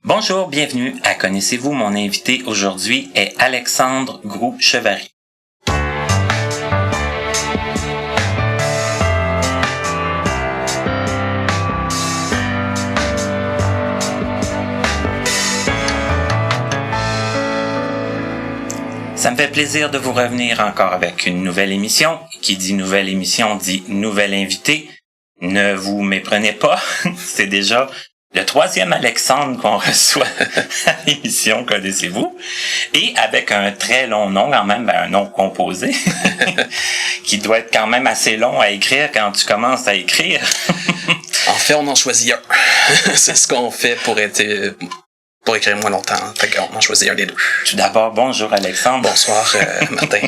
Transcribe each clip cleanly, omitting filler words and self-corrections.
Bonjour, bienvenue à Connaissez-vous. Mon invité aujourd'hui est Alexandre Groux-Chevary. Ça me fait plaisir de vous revenir encore avec une nouvelle émission. Qui dit nouvelle émission dit nouvel invité. Ne vous méprenez pas, c'est déjà le 3e Alexandre qu'on reçoit à l'émission, connaissez-vous, et avec un très long nom quand même, un nom composé, qui doit être quand même assez long à écrire quand tu commences à écrire. En fait, on en choisit un. C'est ce qu'on fait pour écrire moins longtemps. Fait qu'on en choisit un des deux. Tout d'abord, bonjour Alexandre. Bonsoir, Martin.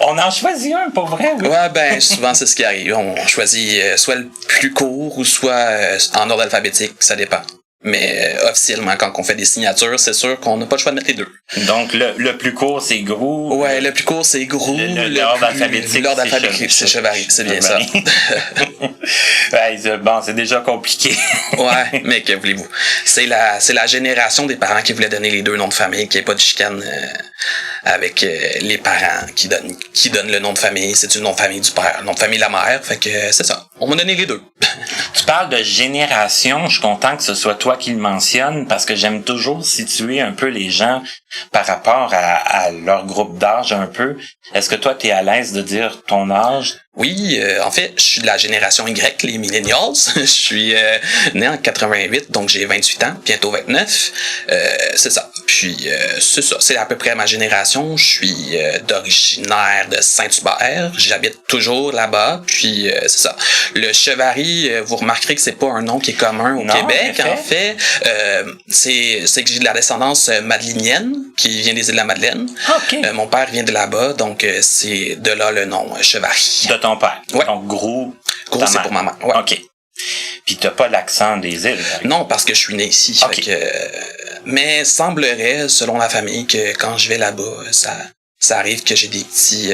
On en choisit un, pour vrai, oui? Ouais, ben, souvent, c'est ce qui arrive. On choisit soit le plus court ou soit en ordre alphabétique, ça dépend. Mais officiellement, quand on fait des signatures, c'est sûr qu'on n'a pas le choix de mettre les deux. Donc, le plus court, c'est Groux. Ouais, le plus court, c'est Groux. L'ordre alphabétique, c'est Chevary. C'est bien ça. Ouais, bon, c'est déjà compliqué. Ouais, mais que voulez-vous? C'est la génération des parents qui voulaient donner les deux noms de famille, qu'il n'y ait pas de chicane avec les parents qui donnent le nom de famille. C'est le nom de famille du père, le nom de famille de la mère. Fait que c'est ça. On m'a donné les deux. Tu parles de génération. Je suis content que ce soit toi qui le mentionne parce que j'aime toujours situer un peu les gens par rapport à leur groupe d'âge un peu. Est-ce que toi, tu es à l'aise de dire ton âge? Oui, en fait, je suis de la génération Y, les millennials. Je suis né en 88, donc j'ai 28 ans, bientôt 29. C'est ça. Puis, c'est ça. C'est à peu près ma génération. Je suis d'originaire de Saint-Hubert. J'habite toujours là-bas. Puis, c'est ça. Le Chevary, vous remarquerez que c'est pas un nom qui est commun au Québec. En fait, c'est que j'ai de la descendance madelinienne, qui vient des îles de la Madeleine. Okay. Mon père vient de là-bas, donc c'est de là le nom Chevary. De ton père. Ouais. Donc, Groux, c'est pour maman. Ouais. OK. Puis t'as pas l'accent des îles. Non, parce que je suis né ici. Okay. Fait que, mais semblerait, selon la famille, que quand je vais là-bas, ça arrive que j'ai des petits...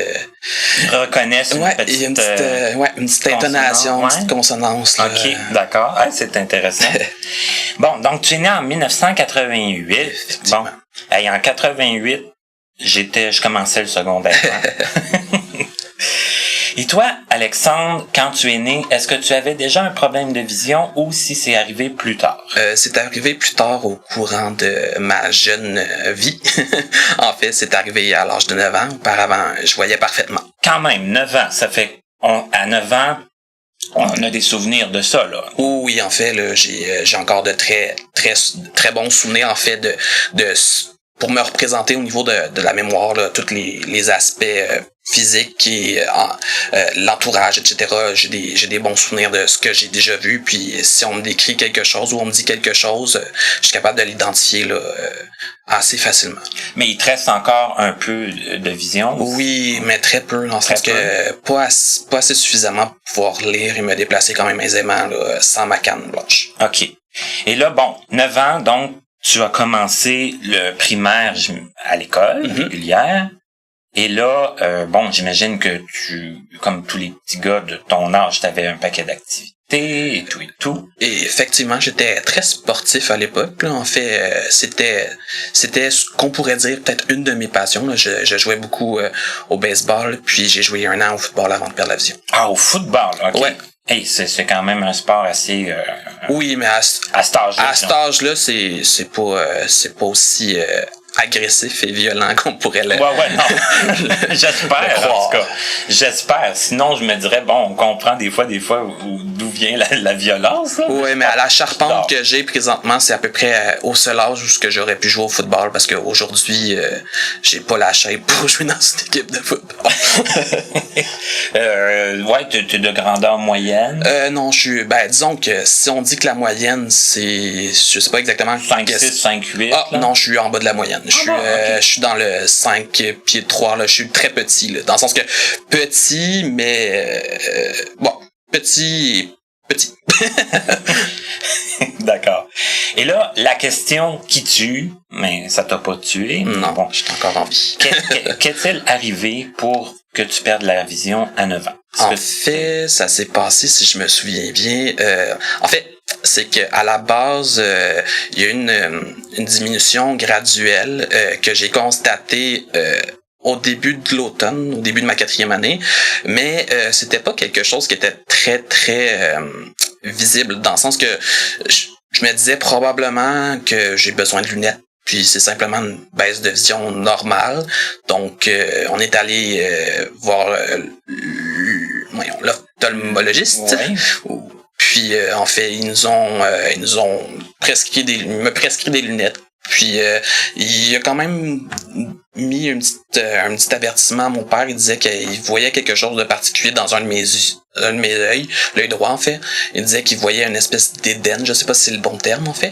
reconnaissent une petite intonation, une petite consonance. Là. OK, d'accord. Ah, c'est intéressant. Bon, donc tu es né en 1988. Bon, en 88, je commençais le secondaire. Et toi, Alexandre, quand tu es né, est-ce que tu avais déjà un problème de vision ou si c'est arrivé plus tard? C'est arrivé plus tard au courant de ma jeune vie. En fait, c'est arrivé à l'âge de 9 ans. Auparavant, je voyais parfaitement. Quand même, 9 ans, ça fait... à 9 ans, on a des souvenirs de ça, là. Oui, en fait, là, j'ai encore de très, très, très bons souvenirs, en fait, pour me représenter au niveau de la mémoire, là, tous les aspects physiques et l'entourage, etc. J'ai des bons souvenirs de ce que j'ai déjà vu. Puis si on me décrit quelque chose ou on me dit quelque chose, je suis capable de l'identifier là, assez facilement. Mais il te reste encore un peu de vision? Oui, mais très peu, dans le sens que pas assez suffisamment pour pouvoir lire et me déplacer quand même aisément là, sans ma canne blanche. OK. Et là, bon, 9 ans, donc, tu as commencé le primaire à l'école régulière. Et là, bon, j'imagine que comme tous les petits gars de ton âge, t'avais un paquet d'activités et tout. Et effectivement, j'étais très sportif à l'époque. Là. En fait, c'était ce qu'on pourrait dire peut-être une de mes passions. Là. Je jouais beaucoup au baseball, puis j'ai joué 1 an au football avant de perdre la vision. Ah, au football, OK. Ouais. Hey, c'est quand même un sport assez... oui, mais à cet âge-là. À cet âge-là, c'est pas aussi... agressif et violent qu'on pourrait le... Ouais, non. J'espère, en tout cas. J'espère. Sinon, je me dirais, bon, on comprend des fois d'où vient la violence. Là. Oui, mais à la charpente que j'ai présentement, c'est à peu près au seul âge où j'aurais pu jouer au football parce qu'aujourd'hui, j'ai pas la shape pour jouer dans une équipe de football. Ouais, t'es de grandeur moyenne? Non, disons que si on dit que la moyenne, c'est... Je sais pas exactement... 5'6", 5'8". Ah, non, je suis en bas de la moyenne. Je suis dans le 5 pieds 3, là. Je suis très petit, là. Dans le sens que petit, mais petit. D'accord. Et là, la question qui tue, mais ça t'a pas tué. Non, bon, je suis encore en vie. Qu'est-il arrivé pour que tu perdes la vision à 9 ans? En fait, ça s'est passé, si je me souviens bien. En fait, c'est que à la base, il y a une diminution graduelle que j'ai constatée au début de l'automne, au début de ma 4e année, mais c'était pas quelque chose qui était très, très visible, dans le sens que je me disais probablement que j'ai besoin de lunettes, puis c'est simplement une baisse de vision normale. Donc, on est allé voir l'ophtalmologiste. Ouais. Puis, en fait, ils nous ont prescrit me prescrit des lunettes. Puis, il a quand même mis un petit avertissement à mon père. Il disait qu'il voyait quelque chose de particulier dans un de mes yeux, l'œil droit en fait. Il disait qu'il voyait une espèce d'édème, je sais pas si c'est le bon terme en fait.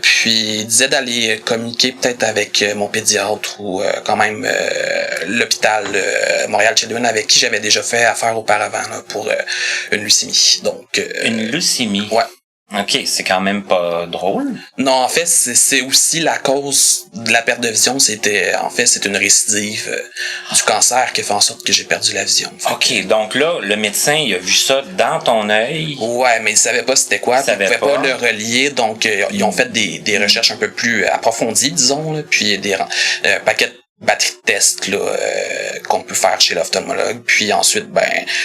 Puis il disait d'aller communiquer peut-être avec mon pédiatre ou quand même l'hôpital Montréal-Children avec qui j'avais déjà fait affaire auparavant là, pour une leucémie. Donc Une leucémie? Ouais. OK, c'est quand même pas drôle. Non, en fait, c'est aussi la cause de la perte de vision. C'est une récidive du cancer qui fait en sorte que j'ai perdu la vision. OK, donc là, le médecin, il a vu ça dans ton œil. Ouais, mais il savait pas c'était quoi. Il pouvait pas le relier, donc ils ont fait des recherches un peu plus approfondies, disons, là, puis des paquets de batterie de tests là, qu'on peut faire chez l'ophtalmologue. Puis ensuite,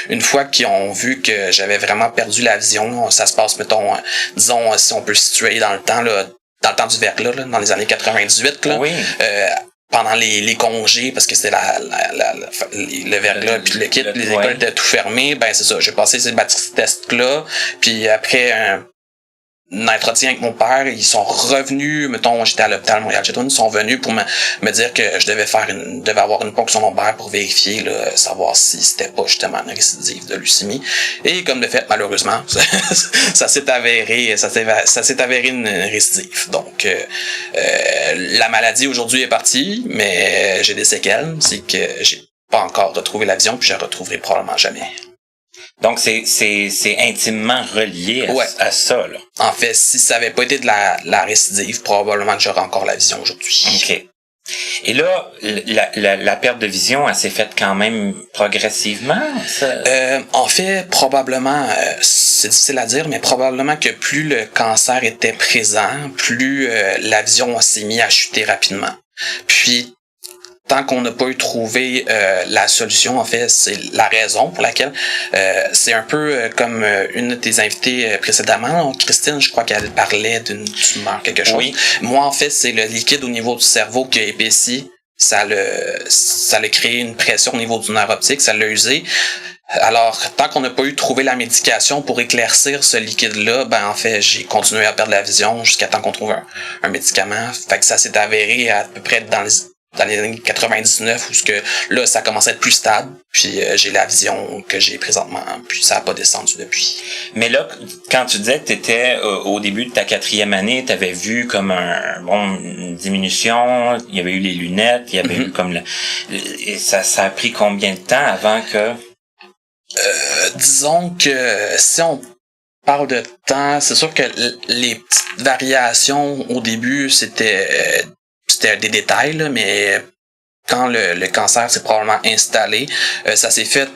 une fois qu'ils ont vu que j'avais vraiment perdu la vision, ça se passe, mettons, disons, si on peut situer dans le temps, là, dans le temps du verglas, là, dans les années 98, là, Oui. pendant les congés, parce que c'était le verglas, puis le kit, les écoles étaient tout fermées, c'est ça, j'ai passé ces batteries de tests-là, puis après un entretien avec mon père, ils sont revenus, mettons, j'étais à l'hôpital Montréal-Children, ils sont venus pour me dire que je devais avoir une ponction lombaire pour vérifier, là, savoir si c'était pas justement une récidive de leucémie. Et comme de fait, malheureusement, ça s'est avéré une récidive. Donc, la maladie aujourd'hui est partie, mais j'ai des séquelles, c'est que j'ai pas encore retrouvé la vision, puis je la retrouverai probablement jamais. Donc, c'est intimement relié à ça, là. En fait, si ça avait pas été de la récidive, probablement que j'aurais encore la vision aujourd'hui. OK. Et là, la perte de vision, elle s'est faite quand même progressivement? En fait, probablement, c'est difficile à dire, mais probablement que plus le cancer était présent, plus la vision s'est mise à chuter rapidement. Puis, tant qu'on n'a pas eu trouvé la solution, en fait, c'est la raison pour laquelle c'est un peu comme une de tes invitées précédemment, Christine, je crois qu'elle parlait d'une tumeur, quelque chose. Oui. Moi, en fait, c'est le liquide au niveau du cerveau qui a épaissi. Ça l'a créé une pression au niveau du nerf optique, ça l'a usé. Alors, tant qu'on n'a pas eu trouvé la médication pour éclaircir ce liquide-là, en fait, j'ai continué à perdre la vision jusqu'à temps qu'on trouve un médicament. Fait que ça s'est avéré à peu près dans les années 99 où là ça commence à être plus stable, puis j'ai la vision que j'ai présentement, puis ça n'a pas descendu depuis. Mais là, quand tu disais que tu étais au début de ta 4e année, tu avais vu comme une diminution, il y avait eu les lunettes, il y avait eu comme et ça a pris combien de temps avant que disons que si on parle de temps, c'est sûr que les petites variations au début c'était des détails, là, mais quand le cancer s'est probablement installé, ça s'est fait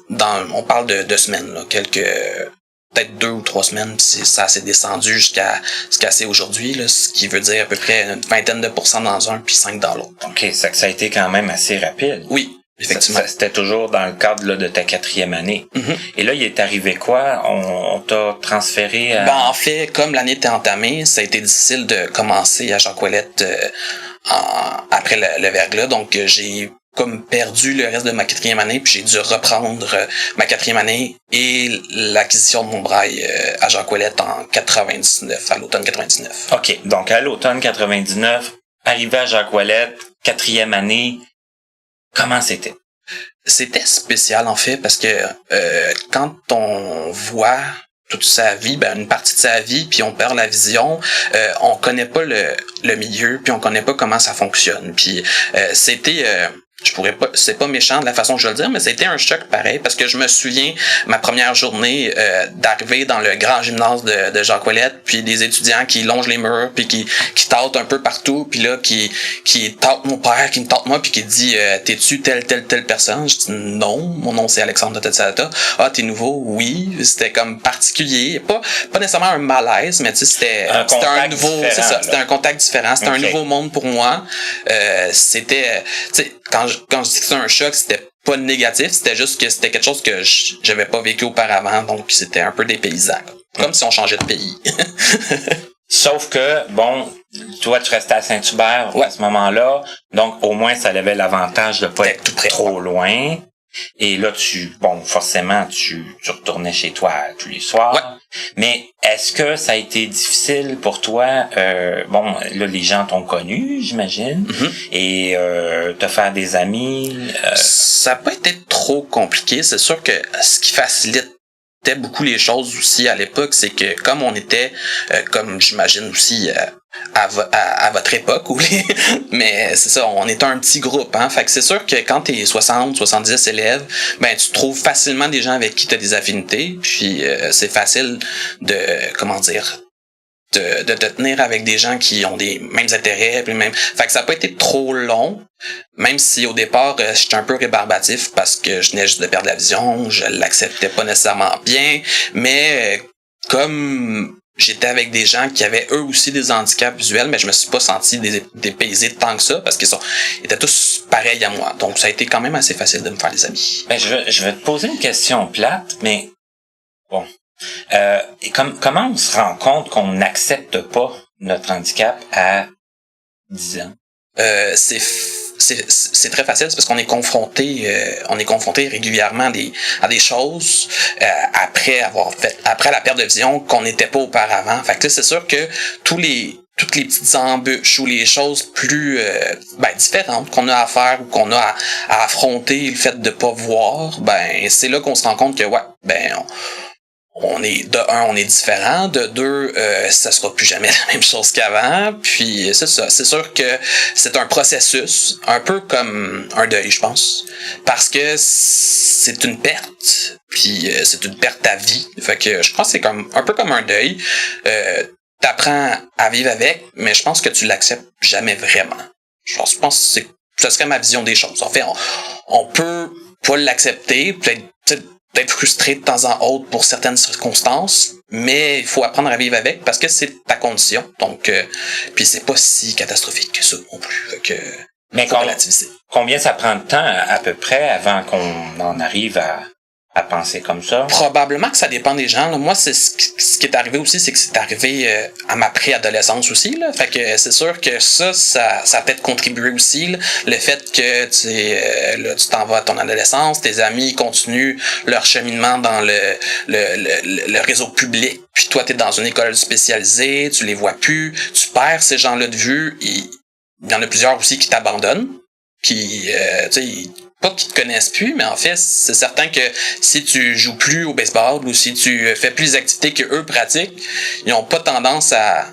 on parle de 2 semaines, là, peut-être 2 ou 3 semaines, puis ça s'est descendu jusqu'à ce que c'est aujourd'hui, là, ce qui veut dire à peu près une vingtaine de % dans un, puis 5 dans l'autre. OK, ça a été quand même assez rapide. Oui. Effectivement. C'était toujours dans le cadre là, de ta 4e année. Mm-hmm. Et là, il est arrivé quoi? On t'a transféré à... En fait, comme l'année était entamée, ça a été difficile de commencer à Jacques Ouellette après le verglas. Donc, j'ai comme perdu le reste de ma 4e année, puis j'ai dû reprendre ma 4e année et l'acquisition de mon braille à Jacques Ouellette en 99, à l'automne 99. OK, donc à l'automne 99, arrivé à Jacques Ouellette, 4e année... Comment c'était? C'était spécial, en fait, parce que quand on voit toute sa vie, une partie de sa vie, puis on perd la vision, on connaît pas le milieu, puis on connaît pas comment ça fonctionne. Puis c'était c'est pas méchant de la façon que je vais le dire, mais c'était un choc pareil, parce que je me souviens, ma première journée, d'arriver dans le grand gymnase de Jacques Ouellette, puis des étudiants qui longent les murs, puis qui tâtent un peu partout, puis là, qui tâtent mon père, qui me tâte moi, puis qui dit, t'es-tu telle personne? Je dis, non, mon nom c'est Alexandre de Tetsalata. Ah, t'es nouveau? Oui. C'était comme particulier. Pas nécessairement un malaise, mais tu sais, c'était un nouveau, c'est ça, c'était un contact différent, c'était un nouveau monde pour moi. C'était, tu sais, quand je dis que c'était un choc, c'était pas négatif, c'était juste que c'était quelque chose que j'avais pas vécu auparavant, donc c'était un peu dépaysant. Comme si on changeait de pays. Sauf que, bon, toi, tu restais à Saint-Hubert à ce moment-là, donc au moins, ça avait l'avantage de pas être tout près, trop loin. Et là, forcément, tu retournais chez toi tous les soirs. Ouais. Mais est-ce que ça a été difficile pour toi? Bon, là, les gens t'ont connu, j'imagine, et te faire des amis. Ça n'a pas été trop compliqué. C'est sûr que ce qui facilite beaucoup les choses aussi à l'époque, c'est que comme on était, comme j'imagine aussi à votre époque, mais c'est ça, on était un petit groupe, hein. Fait que c'est sûr que quand t'es 60, 70 élèves, ben tu trouves facilement des gens avec qui t'as des affinités, puis c'est facile de, comment dire, de te tenir avec des gens qui ont des mêmes intérêts, puis même. Fait que ça n'a pas été trop long, même si au départ j'étais un peu rébarbatif parce que je venais juste de perdre la vision, je l'acceptais pas nécessairement bien, mais comme j'étais avec des gens qui avaient eux aussi des handicaps visuels, mais je me suis pas senti dépaysé tant que ça parce qu'ils étaient tous pareils à moi. Donc ça a été quand même assez facile de me faire des amis. Ben, je vais te poser une question plate, mais bon. Comment on se rend compte qu'on n'accepte pas notre handicap à 10 ans? C'est très facile, c'est parce qu'on est confronté régulièrement à des choses après la perte de vision qu'on n'était pas auparavant. Fait que c'est sûr que toutes les petites embûches ou les choses plus différentes qu'on a à faire ou qu'on a à affronter, le fait de pas voir, c'est là qu'on se rend compte que on est différent, de deux, ça sera plus jamais la même chose qu'avant, puis c'est ça, c'est sûr que c'est un processus, un peu comme un deuil, je pense, parce que c'est une perte, puis c'est une perte à vie, fait que je pense que c'est un peu comme un deuil, t'apprends à vivre avec, mais je pense que tu l'acceptes jamais vraiment. Je pense que ça serait ma vision des choses. En fait, on peut pas l'accepter, peut-être frustré de temps en autre pour certaines circonstances, mais il faut apprendre à vivre avec parce que c'est ta condition. Donc, puis c'est pas si catastrophique que ça non plus. Que, mais combien ça prend de temps à peu près avant qu'on en arrive à penser comme ça? Probablement que ça dépend des gens. Là. Moi, c'est ce qui est arrivé aussi, c'est que c'est arrivé à ma préadolescence aussi. Là. Fait que c'est sûr que ça a peut-être contribué aussi. Là. Le fait que tu t'en vas à ton adolescence, tes amis continuent leur cheminement dans le réseau public, puis toi, t'es dans une école spécialisée, tu les vois plus, tu perds ces gens-là de vue. Il y en a plusieurs aussi qui t'abandonnent, qui, pas qu'ils te connaissent plus, mais en fait, c'est certain que si tu joues plus au baseball ou si tu fais plus les activités qu'eux pratiquent, ils ont pas tendance à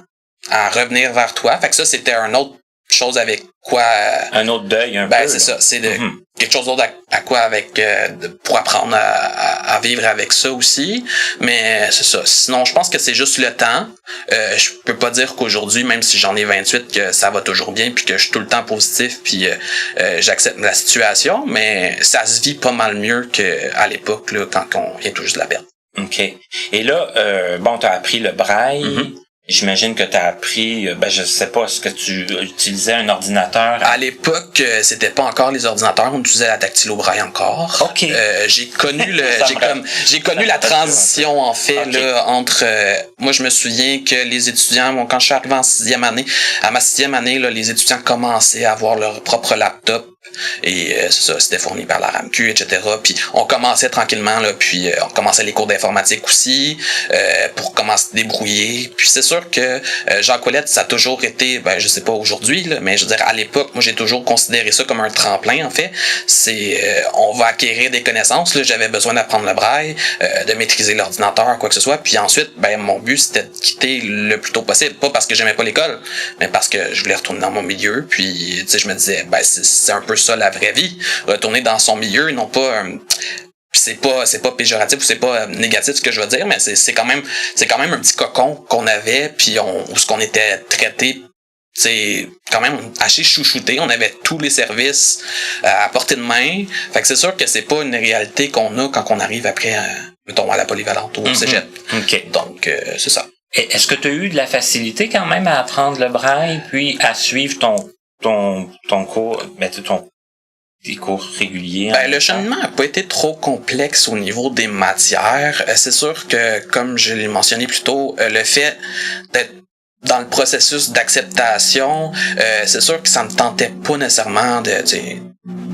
revenir vers toi. Fait que ça, c'était une autre chose avec quoi... un autre deuil, un peu. C'est ça. C'est quelque chose d'autre à quoi avec... pour apprendre à vivre avec ça aussi. Mais c'est ça. Sinon, je pense que c'est juste le temps. Je peux pas dire qu'aujourd'hui, même si j'en ai 28, que ça va toujours bien puis que je suis tout le temps positif puis j'accepte la situation. Mais ça se vit pas mal mieux qu'à l'époque, là, quand on vient tout juste de la perdre. OK. Et là, t'as appris le braille. J'imagine que tu as appris, je sais pas, est-ce que tu utilisais un ordinateur? À l'époque, c'était pas encore les ordinateurs, on utilisait la dactylo-braille encore. OK. J'ai connu la transition en fait là entre moi je me souviens que les étudiants, quand je suis arrivé à ma sixième année là, les étudiants commençaient à avoir leur propre laptop. Et c'est ça, c'était fourni par la RAMQ, etc. Puis on commençait tranquillement, là, puis on commençait les cours d'informatique aussi, pour commencer à se débrouiller. Puis c'est sûr que Jacques Ouellette, ça a toujours été, je sais pas aujourd'hui, là, mais je veux dire, à l'époque, moi j'ai toujours considéré ça comme un tremplin, en fait. C'est on va acquérir des connaissances. Là, j'avais besoin d'apprendre le braille, de maîtriser l'ordinateur, quoi que ce soit. Puis ensuite, mon but, c'était de quitter le plus tôt possible. Pas parce que j'aimais pas l'école, mais parce que je voulais retourner dans mon milieu. Puis tu sais, je me disais, c'est un peu ça la vraie vie, retourner dans son milieu, non pas c'est pas péjoratif ou c'est pas négatif ce que je veux dire, mais c'est quand même un petit cocon qu'on avait, puis où ce qu'on était traité, c'est quand même assez chouchouté, on avait tous les services à portée de main. Fait que c'est sûr que c'est pas une réalité qu'on a quand on arrive après mettons à la polyvalente ou au cégep. OK. Donc c'est ça. Est-ce que tu as eu de la facilité quand même à apprendre le braille puis à suivre ton cours, des cours réguliers? Le cheminement n'a pas été trop complexe au niveau des matières. C'est sûr que, comme je l'ai mentionné plus tôt, le fait d'être dans le processus d'acceptation, c'est sûr que ça me tentait pas nécessairement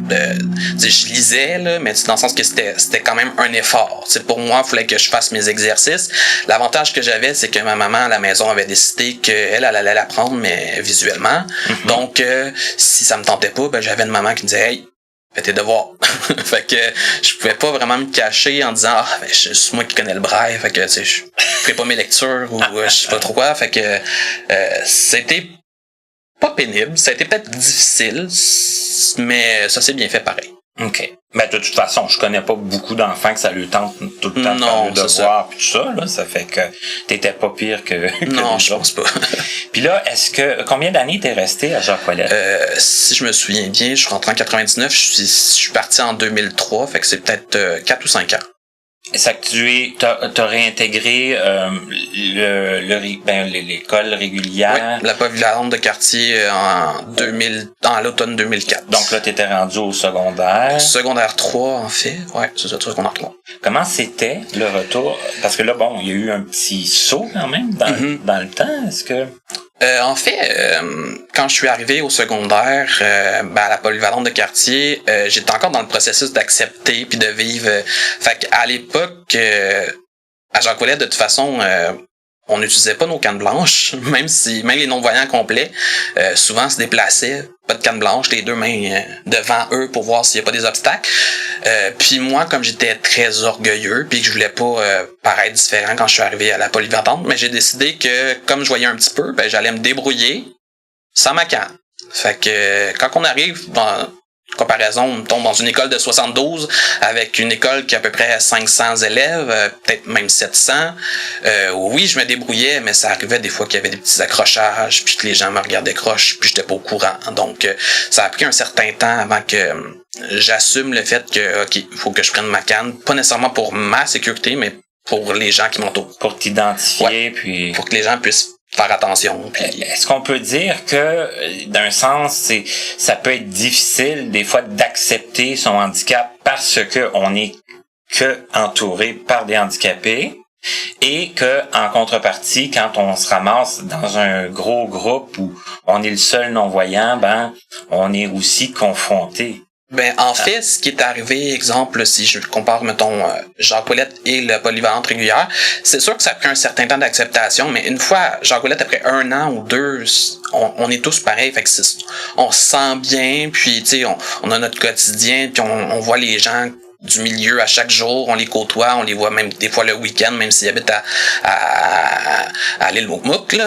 je lisais, là, mais dans le sens que c'était quand même un effort. Pour moi, il fallait que je fasse mes exercices. L'avantage que j'avais, c'est que ma maman à la maison avait décidé qu'elle allait l'apprendre, mais visuellement. Mm-hmm. Donc, si ça me tentait pas, j'avais une maman qui me disait « Hey, fais tes devoirs. » Fait que je pouvais pas vraiment me cacher en disant « Ah, c'est moi qui connais le braille, fait que je ferai pas mes lectures ou je sais pas trop quoi. » Fait que c'était pas pénible, ça a été peut-être difficile, mais ça s'est bien fait pareil. OK. De toute façon, je connais pas beaucoup d'enfants que ça lui tente tout le temps de faire le devoir puis tout ça, là. Ça fait que t'étais pas pire que non, je pense pas. Puis là, combien d'années t'es resté à Jacques-Ouellet? Si je me souviens bien, je suis rentré en 99, je suis parti en 2003, fait que c'est peut-être 4 ou 5 ans. Ça que t'as réintégré l'école régulière. Oui, la polyvalente de quartier en l'automne 2004. Donc là, t'étais rendu au secondaire. Secondaire 3, en fait. Ouais, c'est ça, secondaire 3. Comment c'était le retour? Parce que là, bon, il y a eu un petit saut quand même dans le temps. Est-ce que... En fait, quand je suis arrivé au secondaire, à la polyvalente de quartier, j'étais encore dans le processus d'accepter puis de vivre. Fait qu'à l'époque, à Jacques-Ouellet, de toute façon, on n'utilisait pas nos cannes blanches, même les non-voyants complets, souvent se déplaçaient, pas de canne blanche, les deux mains devant eux pour voir s'il n'y a pas des obstacles. Puis moi, comme j'étais très orgueilleux, puis que je voulais pas paraître différent quand je suis arrivé à la polyvalente, mais j'ai décidé que, comme je voyais un petit peu, j'allais me débrouiller sans ma canne. Fait que quand on arrive dans comparaison, on tombe dans une école de 72 avec une école qui a à peu près 500 élèves, peut-être même 700. Oui, je me débrouillais, mais ça arrivait des fois qu'il y avait des petits accrochages, puis que les gens me regardaient croche, puis j'étais pas au courant. Donc, ça a pris un certain temps avant que j'assume le fait que, OK, il faut que je prenne ma canne, pas nécessairement pour ma sécurité, mais pour les gens qui m'entourent. Pour t'identifier, puis... Pour que les gens puissent faire attention. Puis... Est-ce qu'on peut dire que, d'un sens, ça peut être difficile des fois d'accepter son handicap parce que on est que entouré par des handicapés et que, en contrepartie, quand on se ramasse dans un gros groupe où on est le seul non-voyant, on est aussi confronté. En fait, ce qui est arrivé, exemple, si je compare, mettons, Jacques-Ouellet et la polyvalente régulière, c'est sûr que ça a pris un certain temps d'acceptation, mais une fois, Jacques-Ouellet, après 1 an ou 2, on est tous pareils, fait que on se sent bien, puis, tu sais, on a notre quotidien, puis on voit les gens du milieu à chaque jour, on les côtoie, on les voit même des fois le week-end, même s'ils habitent à l'île Moukmouk, là.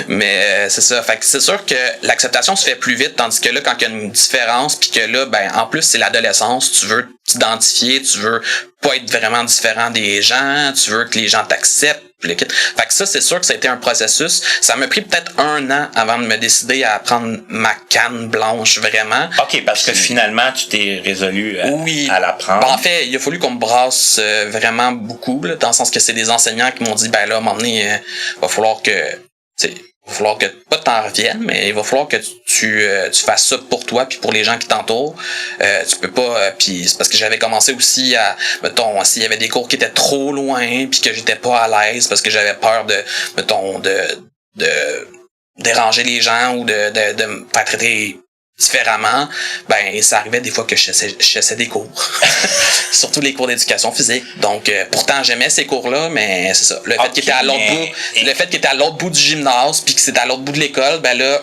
Mais c'est ça. Fait que c'est sûr que l'acceptation se fait plus vite, tandis que là, quand il y a une différence, puis que là, en plus, c'est l'adolescence, tu veux t'identifier, tu veux pas être vraiment différent des gens, tu veux que les gens t'acceptent. Fait que ça, c'est sûr que ça a été un processus. Ça m'a pris peut-être 1 an avant de me décider à prendre ma canne blanche, vraiment. OK, parce que finalement, tu t'es résolu à la prendre. En fait, il a fallu qu'on me brasse vraiment beaucoup, là, dans le sens que c'est des enseignants qui m'ont dit, là, à un moment donné, va falloir que pas t'en reviennes, mais il va falloir que tu fasses ça pour toi puis pour les gens qui t'entourent. Tu peux pas, puis c'est parce que j'avais commencé aussi à, mettons, s'il y avait des cours qui étaient trop loin puis que j'étais pas à l'aise parce que j'avais peur de déranger les gens ou de me faire traiter différemment, ça arrivait des fois que je cessais des cours. Surtout les cours d'éducation physique. Donc, pourtant, j'aimais ces cours-là, mais c'est ça. Le fait qu'il était à l'autre bout du gymnase puis que c'était à l'autre bout de l'école, là,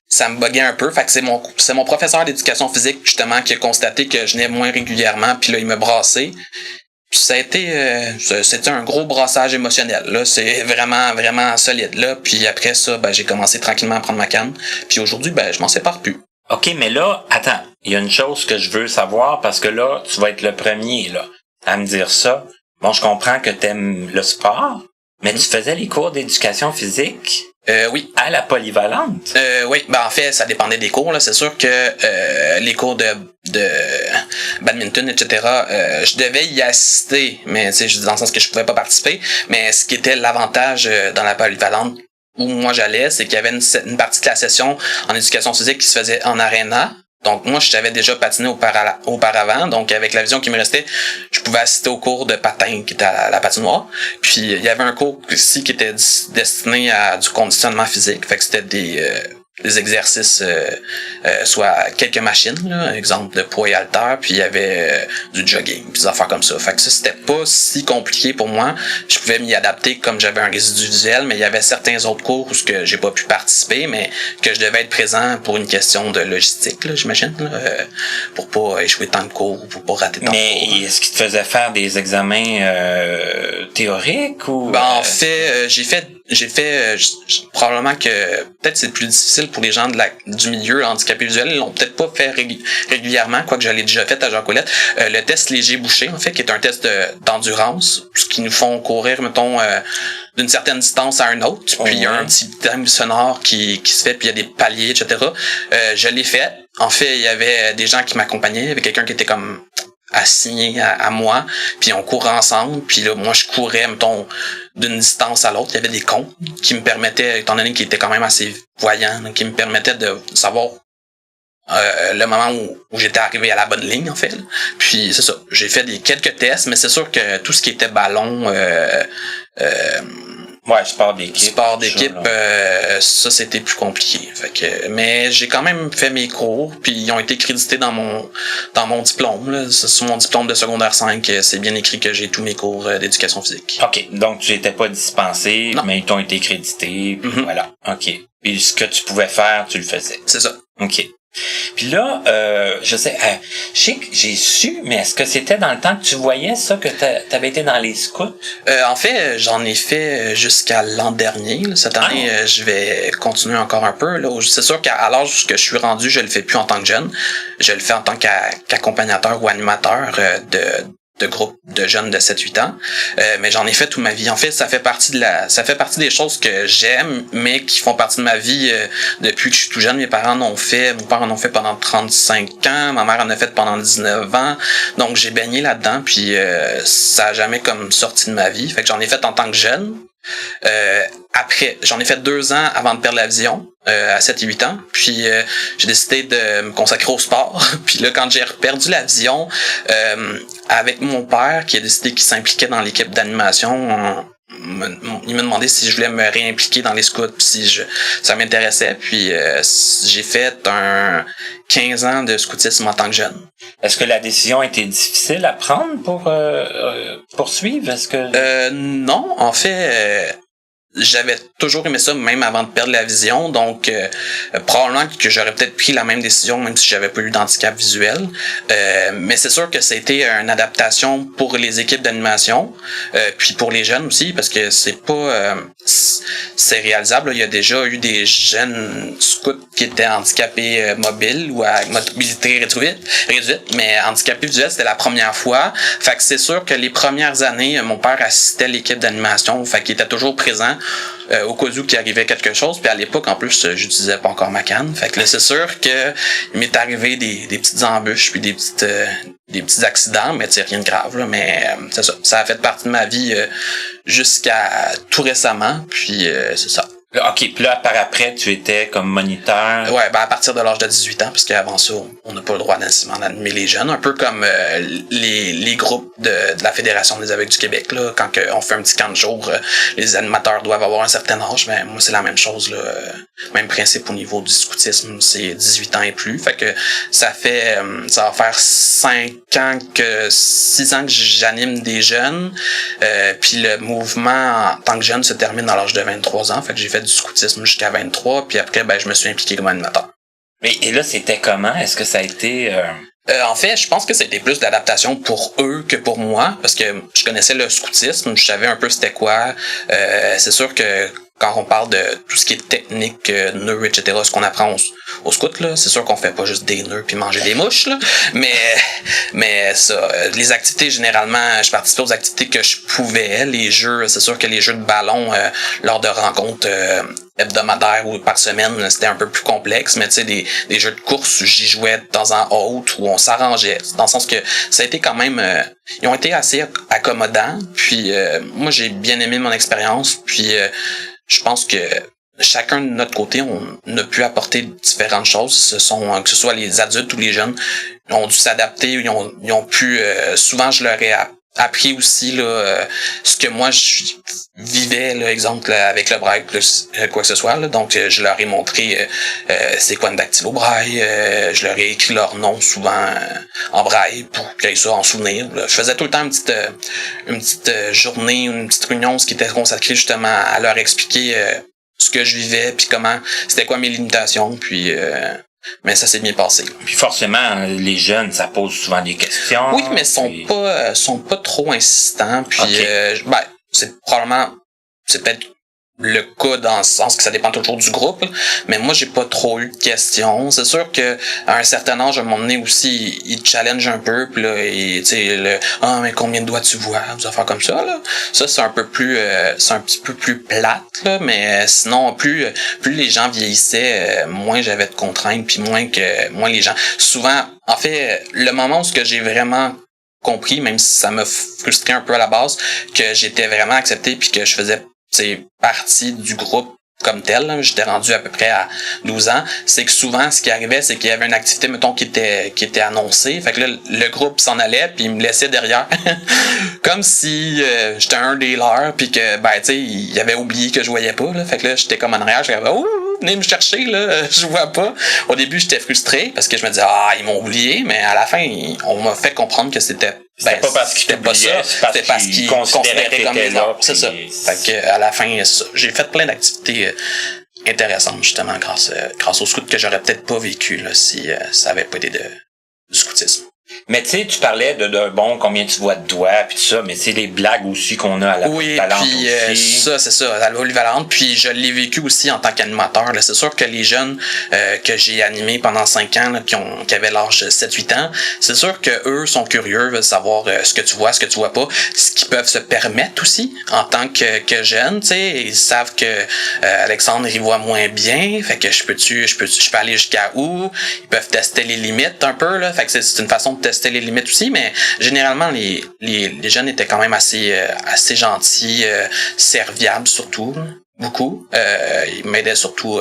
ça me buguait un peu. Fait que c'est mon professeur d'éducation physique, justement, qui a constaté que je venais moins régulièrement, puis là, il me brassait. Puis ça a été, c'était un gros brassage émotionnel, là. C'est vraiment, vraiment solide, là. Puis après ça, j'ai commencé tranquillement à prendre ma canne. Puis aujourd'hui, je m'en sépare plus. OK, mais là, attends, il y a une chose que je veux savoir parce que là, tu vas être le premier là à me dire ça. Bon, je comprends que t'aimes le sport, mais tu faisais les cours d'éducation physique Oui. à la polyvalente. Oui, ben en fait, ça dépendait des cours. Là. C'est sûr que les cours de badminton, etc., je devais y assister, mais tu sais, dans le sens que je pouvais pas participer. Mais ce qui était l'avantage dans la polyvalente où moi j'allais, c'est qu'il y avait une partie de la session en éducation physique qui se faisait en aréna. Donc moi, je savais déjà patiner auparavant. Donc avec la vision qui me restait, je pouvais assister au cours de patin qui était à la patinoire. Puis il y avait un cours aussi qui était destiné à du conditionnement physique. Fait que c'était des exercices, soit quelques machines, là, exemple de poids et haltères, puis il y avait du jogging, puis des affaires comme ça. Fait que ça, c'était pas si compliqué pour moi. Je pouvais m'y adapter comme j'avais un résidu visuel, mais il y avait certains autres cours où j'ai pas pu participer, mais que je devais être présent pour une question de logistique, là, j'imagine, pour pas échouer tant de cours ou pour pas rater tant de cours. Mais est-ce qu'il te faisait faire des examens théoriques ou... Ben, en fait, j'ai fait probablement que peut-être c'est plus difficile pour les gens du milieu handicapé visuel. Ils l'ont peut-être pas fait régulièrement, quoique je l'ai déjà fait à Jean-Colette. Le test léger-bouché, en fait, qui est un test d'endurance, ce qui nous font courir, mettons, d'une certaine distance à un autre. Puis il y a un petit thème sonore qui se fait, puis il y a des paliers, etc. Je l'ai fait. En fait, il y avait des gens qui m'accompagnaient. Il y avait quelqu'un qui était comme assigné à moi, puis on courait ensemble, puis là, moi, je courais, mettons, d'une distance à l'autre. Il y avait des comptes qui me permettaient, étant donné qu'ils étaient quand même assez voyants, donc, qui me permettaient de savoir le moment où j'étais arrivé à la bonne ligne, en fait. Puis, c'est ça. J'ai fait quelques tests, mais c'est sûr que tout ce qui était ballon, sport d'équipe. Ça, c'était plus compliqué. Fait que, mais j'ai quand même fait mes cours, puis ils ont été crédités dans mon diplôme. Là. Sur mon diplôme de secondaire 5, c'est bien écrit que j'ai tous mes cours d'éducation physique. OK. Donc, tu n'étais pas dispensé, non. Mais ils t'ont été crédités, puis voilà. OK. Puis ce que tu pouvais faire, tu le faisais. C'est ça. OK. Puis là, je sais que j'ai su, mais est-ce que c'était dans le temps que tu voyais ça, que t'avais été dans les scouts? En fait, j'en ai fait jusqu'à l'an dernier. Là. Cette année, je vais continuer encore un peu. Là. C'est sûr qu'à l'âge que je suis rendu, je le fais plus en tant que jeune. Je le fais en tant qu'accompagnateur ou animateur de groupe de jeunes de 7-8 ans. Mais j'en ai fait toute ma vie. En fait, ça fait partie des choses que j'aime, mais qui font partie de ma vie depuis que je suis tout jeune. Mon père en ont fait pendant 35 ans. Ma mère en a fait pendant 19 ans. Donc, j'ai baigné là-dedans, puis ça a jamais comme sorti de ma vie. Fait que j'en ai fait en tant que jeune. Après, j'en ai fait 2 ans avant de perdre la vision, à 7 et 8 ans. Puis j'ai décidé de me consacrer au sport. Puis là, quand j'ai perdu la vision, avec mon père qui a décidé qu'il s'impliquait dans l'équipe d'animation, il m'a demandé si je voulais me réimpliquer dans les scouts, puis si ça m'intéressait. Puis j'ai fait 15 ans de scoutisme en tant que jeune. Est-ce que la décision a été difficile à prendre pour poursuivre? Est-ce que non, en fait, j'avais toujours aimé ça, même avant de perdre la vision. Donc, probablement que j'aurais peut-être pris la même décision, même si j'avais pas eu d'handicap visuel. Mais c'est sûr que c'était une adaptation pour les équipes d'animation, puis pour les jeunes aussi, parce que c'est réalisable. Là. Il y a déjà eu des jeunes scouts qui étaient handicapés mobiles ou à mobilité réduite, mais handicapés visuels, c'était la première fois. Fait que c'est sûr que les premières années, mon père assistait à l'équipe d'animation, fait qu'il était toujours présent. Au cas où qu'il arrivait quelque chose, puis à l'époque en plus j'utilisais pas encore ma canne, fait que là c'est sûr que il m'est arrivé des petites embûches puis des petits accidents, mais c'est rien de grave là, mais c'est ça a fait partie de ma vie jusqu'à tout récemment, puis c'est ça. OK, puis là, par après, tu étais comme moniteur. Ouais, à partir de l'âge de 18 ans, parce qu'avant ça, on n'a pas le droit nécessairement d'animer les jeunes, un peu comme les groupes de la Fédération des aveugles du Québec, là, quand on fait un petit camp de jour, les animateurs doivent avoir un certain âge, mais moi, c'est la même chose, là. Même principe au niveau du scoutisme, c'est 18 ans et plus, fait que ça va faire 6 ans que j'anime des jeunes, puis le mouvement en tant que jeune se termine à l'âge de 23 ans, fait que j'ai fait du scoutisme jusqu'à 23, puis après, je me suis impliqué comme animateur. Et là, c'était comment? Est-ce que ça a été... En fait, je pense que c'était plus d'adaptation pour eux que pour moi, parce que je connaissais le scoutisme, je savais un peu c'était quoi. C'est sûr que quand on parle de tout ce qui est technique, nœuds, etc., ce qu'on apprend au scout, là. C'est sûr qu'on fait pas juste des nœuds puis manger des mouches, là. Mais ça, les activités, généralement, je participais aux activités que je pouvais. Les jeux, c'est sûr que les jeux de ballon, lors de rencontres hebdomadaires ou par semaine, c'était un peu plus complexe, mais tu sais, des jeux de course, j'y jouais de temps en autre, où on s'arrangeait, dans le sens que ça a été quand même, ils ont été assez accommodants, puis moi j'ai bien aimé mon expérience, puis je pense que chacun de notre côté, on a pu apporter différentes choses. Que ce soit les adultes ou les jeunes, ils ont dû s'adapter, ils ont pu, souvent je leur ai appris aussi là, ce que moi je vivais, là, exemple là, avec le braille, quoi que ce soit. Là. Donc je leur ai montré c'est quoi une dactylo braille, je leur ai écrit leur nom souvent en braille pour qu'ils aient ça en souvenir. Là. Je faisais tout le temps une petite journée, une petite réunion, ce qui était consacré justement à leur expliquer ce que je vivais, puis comment, c'était quoi mes limitations, puis mais ça s'est bien passé. Puis forcément, les jeunes, ça pose souvent des questions. Oui, mais sont pas trop insistants, puis okay. C'est peut-être le cas dans le sens que ça dépend toujours du groupe, là. Mais moi j'ai pas trop eu de questions. C'est sûr que à un certain âge, à un moment donné aussi, ils challenge un peu, puis là, tu sais, mais combien de doigts tu vois, des affaires comme ça, là. Ça c'est un peu plus, c'est un petit peu plus plate, là, mais sinon plus les gens vieillissaient, moins j'avais de contraintes, puis moins les gens. Souvent, en fait, le moment où ce que j'ai vraiment compris, même si ça m'a frustré un peu à la base, que j'étais vraiment accepté, puis que je faisais partie du groupe comme tel, là. J'étais rendu à peu près à 12 ans, c'est que souvent ce qui arrivait, c'est qu'il y avait une activité mettons qui était annoncée, fait que là le groupe s'en allait puis il me laissait derrière comme si j'étais un des leurs, puis que tu sais il avait oublié que je voyais pas là. Fait que là j'étais comme en arrière, j'étais venez me chercher là, je vois pas. Au début j'étais frustré parce que je me disais ils m'ont oublié, mais à la fin on m'a fait comprendre que c'était pas parce qu'ils t'oubliaient, c'était parce qu'ils considéraient comme les là. C'est ça. Fait que à la fin j'ai fait plein d'activités intéressantes justement grâce au scout que j'aurais peut-être pas vécu là si ça avait pas été du scoutisme. Mais tu sais, tu parlais de combien tu vois de doigts puis tout ça, mais c'est les blagues aussi qu'on a à la polyvalente aussi. Ça, c'est ça, à la polyvalente. Puis je l'ai vécu aussi en tant qu'animateur. Là. C'est sûr que les jeunes que j'ai animés pendant 5 ans, là, qui avaient l'âge de 7-8 ans, c'est sûr que eux sont curieux, veulent savoir ce que tu vois pas, ce qu'ils peuvent se permettre aussi en tant que jeunes. Tu sais, ils savent que Alexandre il voit moins bien, fait que je peux aller jusqu'à où. Ils peuvent tester les limites un peu là. Fait que c'est une façon de tester les limites aussi, mais généralement les jeunes étaient quand même assez gentils, serviables surtout, beaucoup. Ils m'aidaient surtout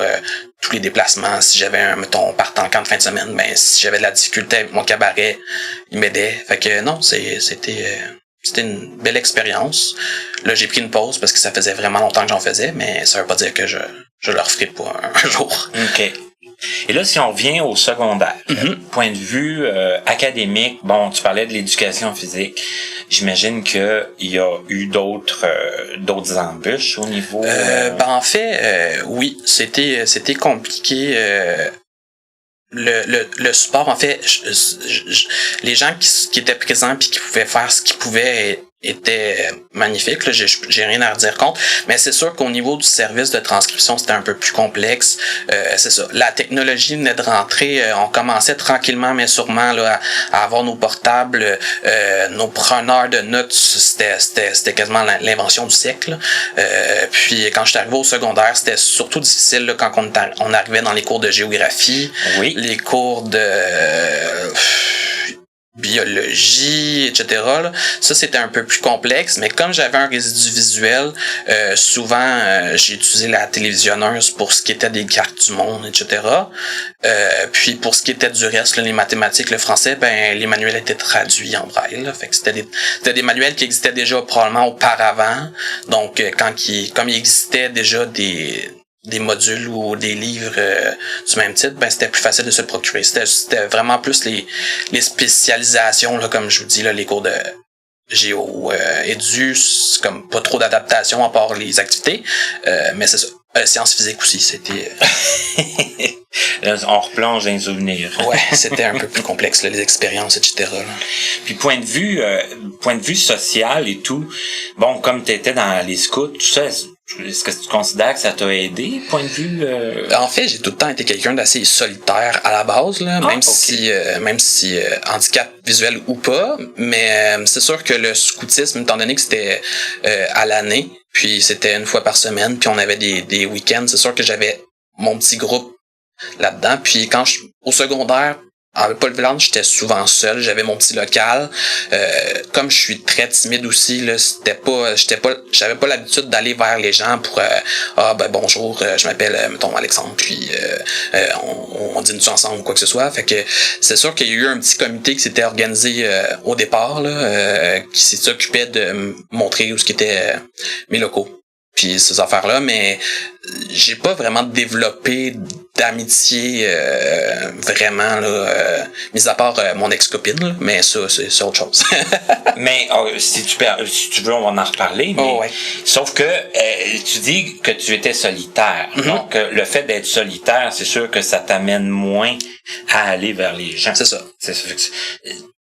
tous les déplacements. Si j'avais on partait en camp de fin de semaine, si j'avais de la difficulté avec mon cabaret, ils m'aidaient. Fait que non, c'était une belle expérience. Là, j'ai pris une pause parce que ça faisait vraiment longtemps que j'en faisais, mais ça veut pas dire que je le referai pas un jour. OK. Et là, si on revient au secondaire, point de vue académique, tu parlais de l'éducation physique. J'imagine qu'il y a eu d'autres embûches au niveau... En fait, oui, c'était compliqué. Le support, en fait, les gens qui étaient présents puis qui pouvaient faire ce qu'ils pouvaient était magnifique, là, j'ai rien à redire contre, mais c'est sûr qu'au niveau du service de transcription, c'était un peu plus complexe. C'est ça. La technologie venait de rentrer, on commençait tranquillement mais sûrement là, à avoir nos portables, nos preneurs de notes, c'était quasiment l'invention du siècle. Puis quand je suis arrivé au secondaire, c'était surtout difficile là, quand on arrivait dans les cours de géographie, les cours de biologie, etc. Là. Ça, c'était un peu plus complexe, mais comme j'avais un résidu visuel, souvent, j'ai utilisé la télévisionneuse pour ce qui était des cartes du monde, etc. Puis pour ce qui était du reste, là, les mathématiques, le français, les manuels étaient traduits en braille. Là. Fait que c'était des manuels qui existaient déjà probablement auparavant. Donc, comme il existait déjà des modules ou des livres du même titre, c'était plus facile de se procurer. C'était vraiment plus les spécialisations, là, comme je vous dis, là, les cours de géo, édu, comme pas trop d'adaptation à part les activités, mais c'est ça. Sciences physiques aussi, c'était... On replonge dans les souvenirs. Ouais, c'était un peu plus complexe, là, les expériences, etc. Là. Puis point de vue social et tout, comme t'étais dans les scouts, tout ça, est-ce que tu considères que ça t'a aidé, point de vue? En fait, j'ai tout le temps été quelqu'un d'assez solitaire à la base, là, même okay. si handicap visuel ou pas. Mais c'est sûr que le scoutisme, étant donné que c'était à l'année, puis c'était une fois par semaine, puis on avait des week-ends, c'est sûr que j'avais mon petit groupe là-dedans. Puis au secondaire, avec Paul Villard, j'étais souvent seul, j'avais mon petit local. Comme je suis très timide aussi, là, j'avais pas l'habitude d'aller vers les gens pour bonjour, je m'appelle mettons Alexandre, puis on dîne-tu ensemble ou quoi que ce soit. Fait que c'est sûr qu'il y a eu un petit comité qui s'était organisé au départ, là, qui s'occupait de me montrer où ce qu'étaient mes locaux. Puis ces affaires-là, mais j'ai pas vraiment développé d'amitié vraiment là, mis à part mon ex-copine, là, mais ça c'est autre chose. Mais si tu veux, on va en reparler. Mais, ouais. Sauf que tu dis que tu étais solitaire. Mm-hmm. Donc le fait d'être solitaire, c'est sûr que ça t'amène moins à aller vers les gens. C'est ça.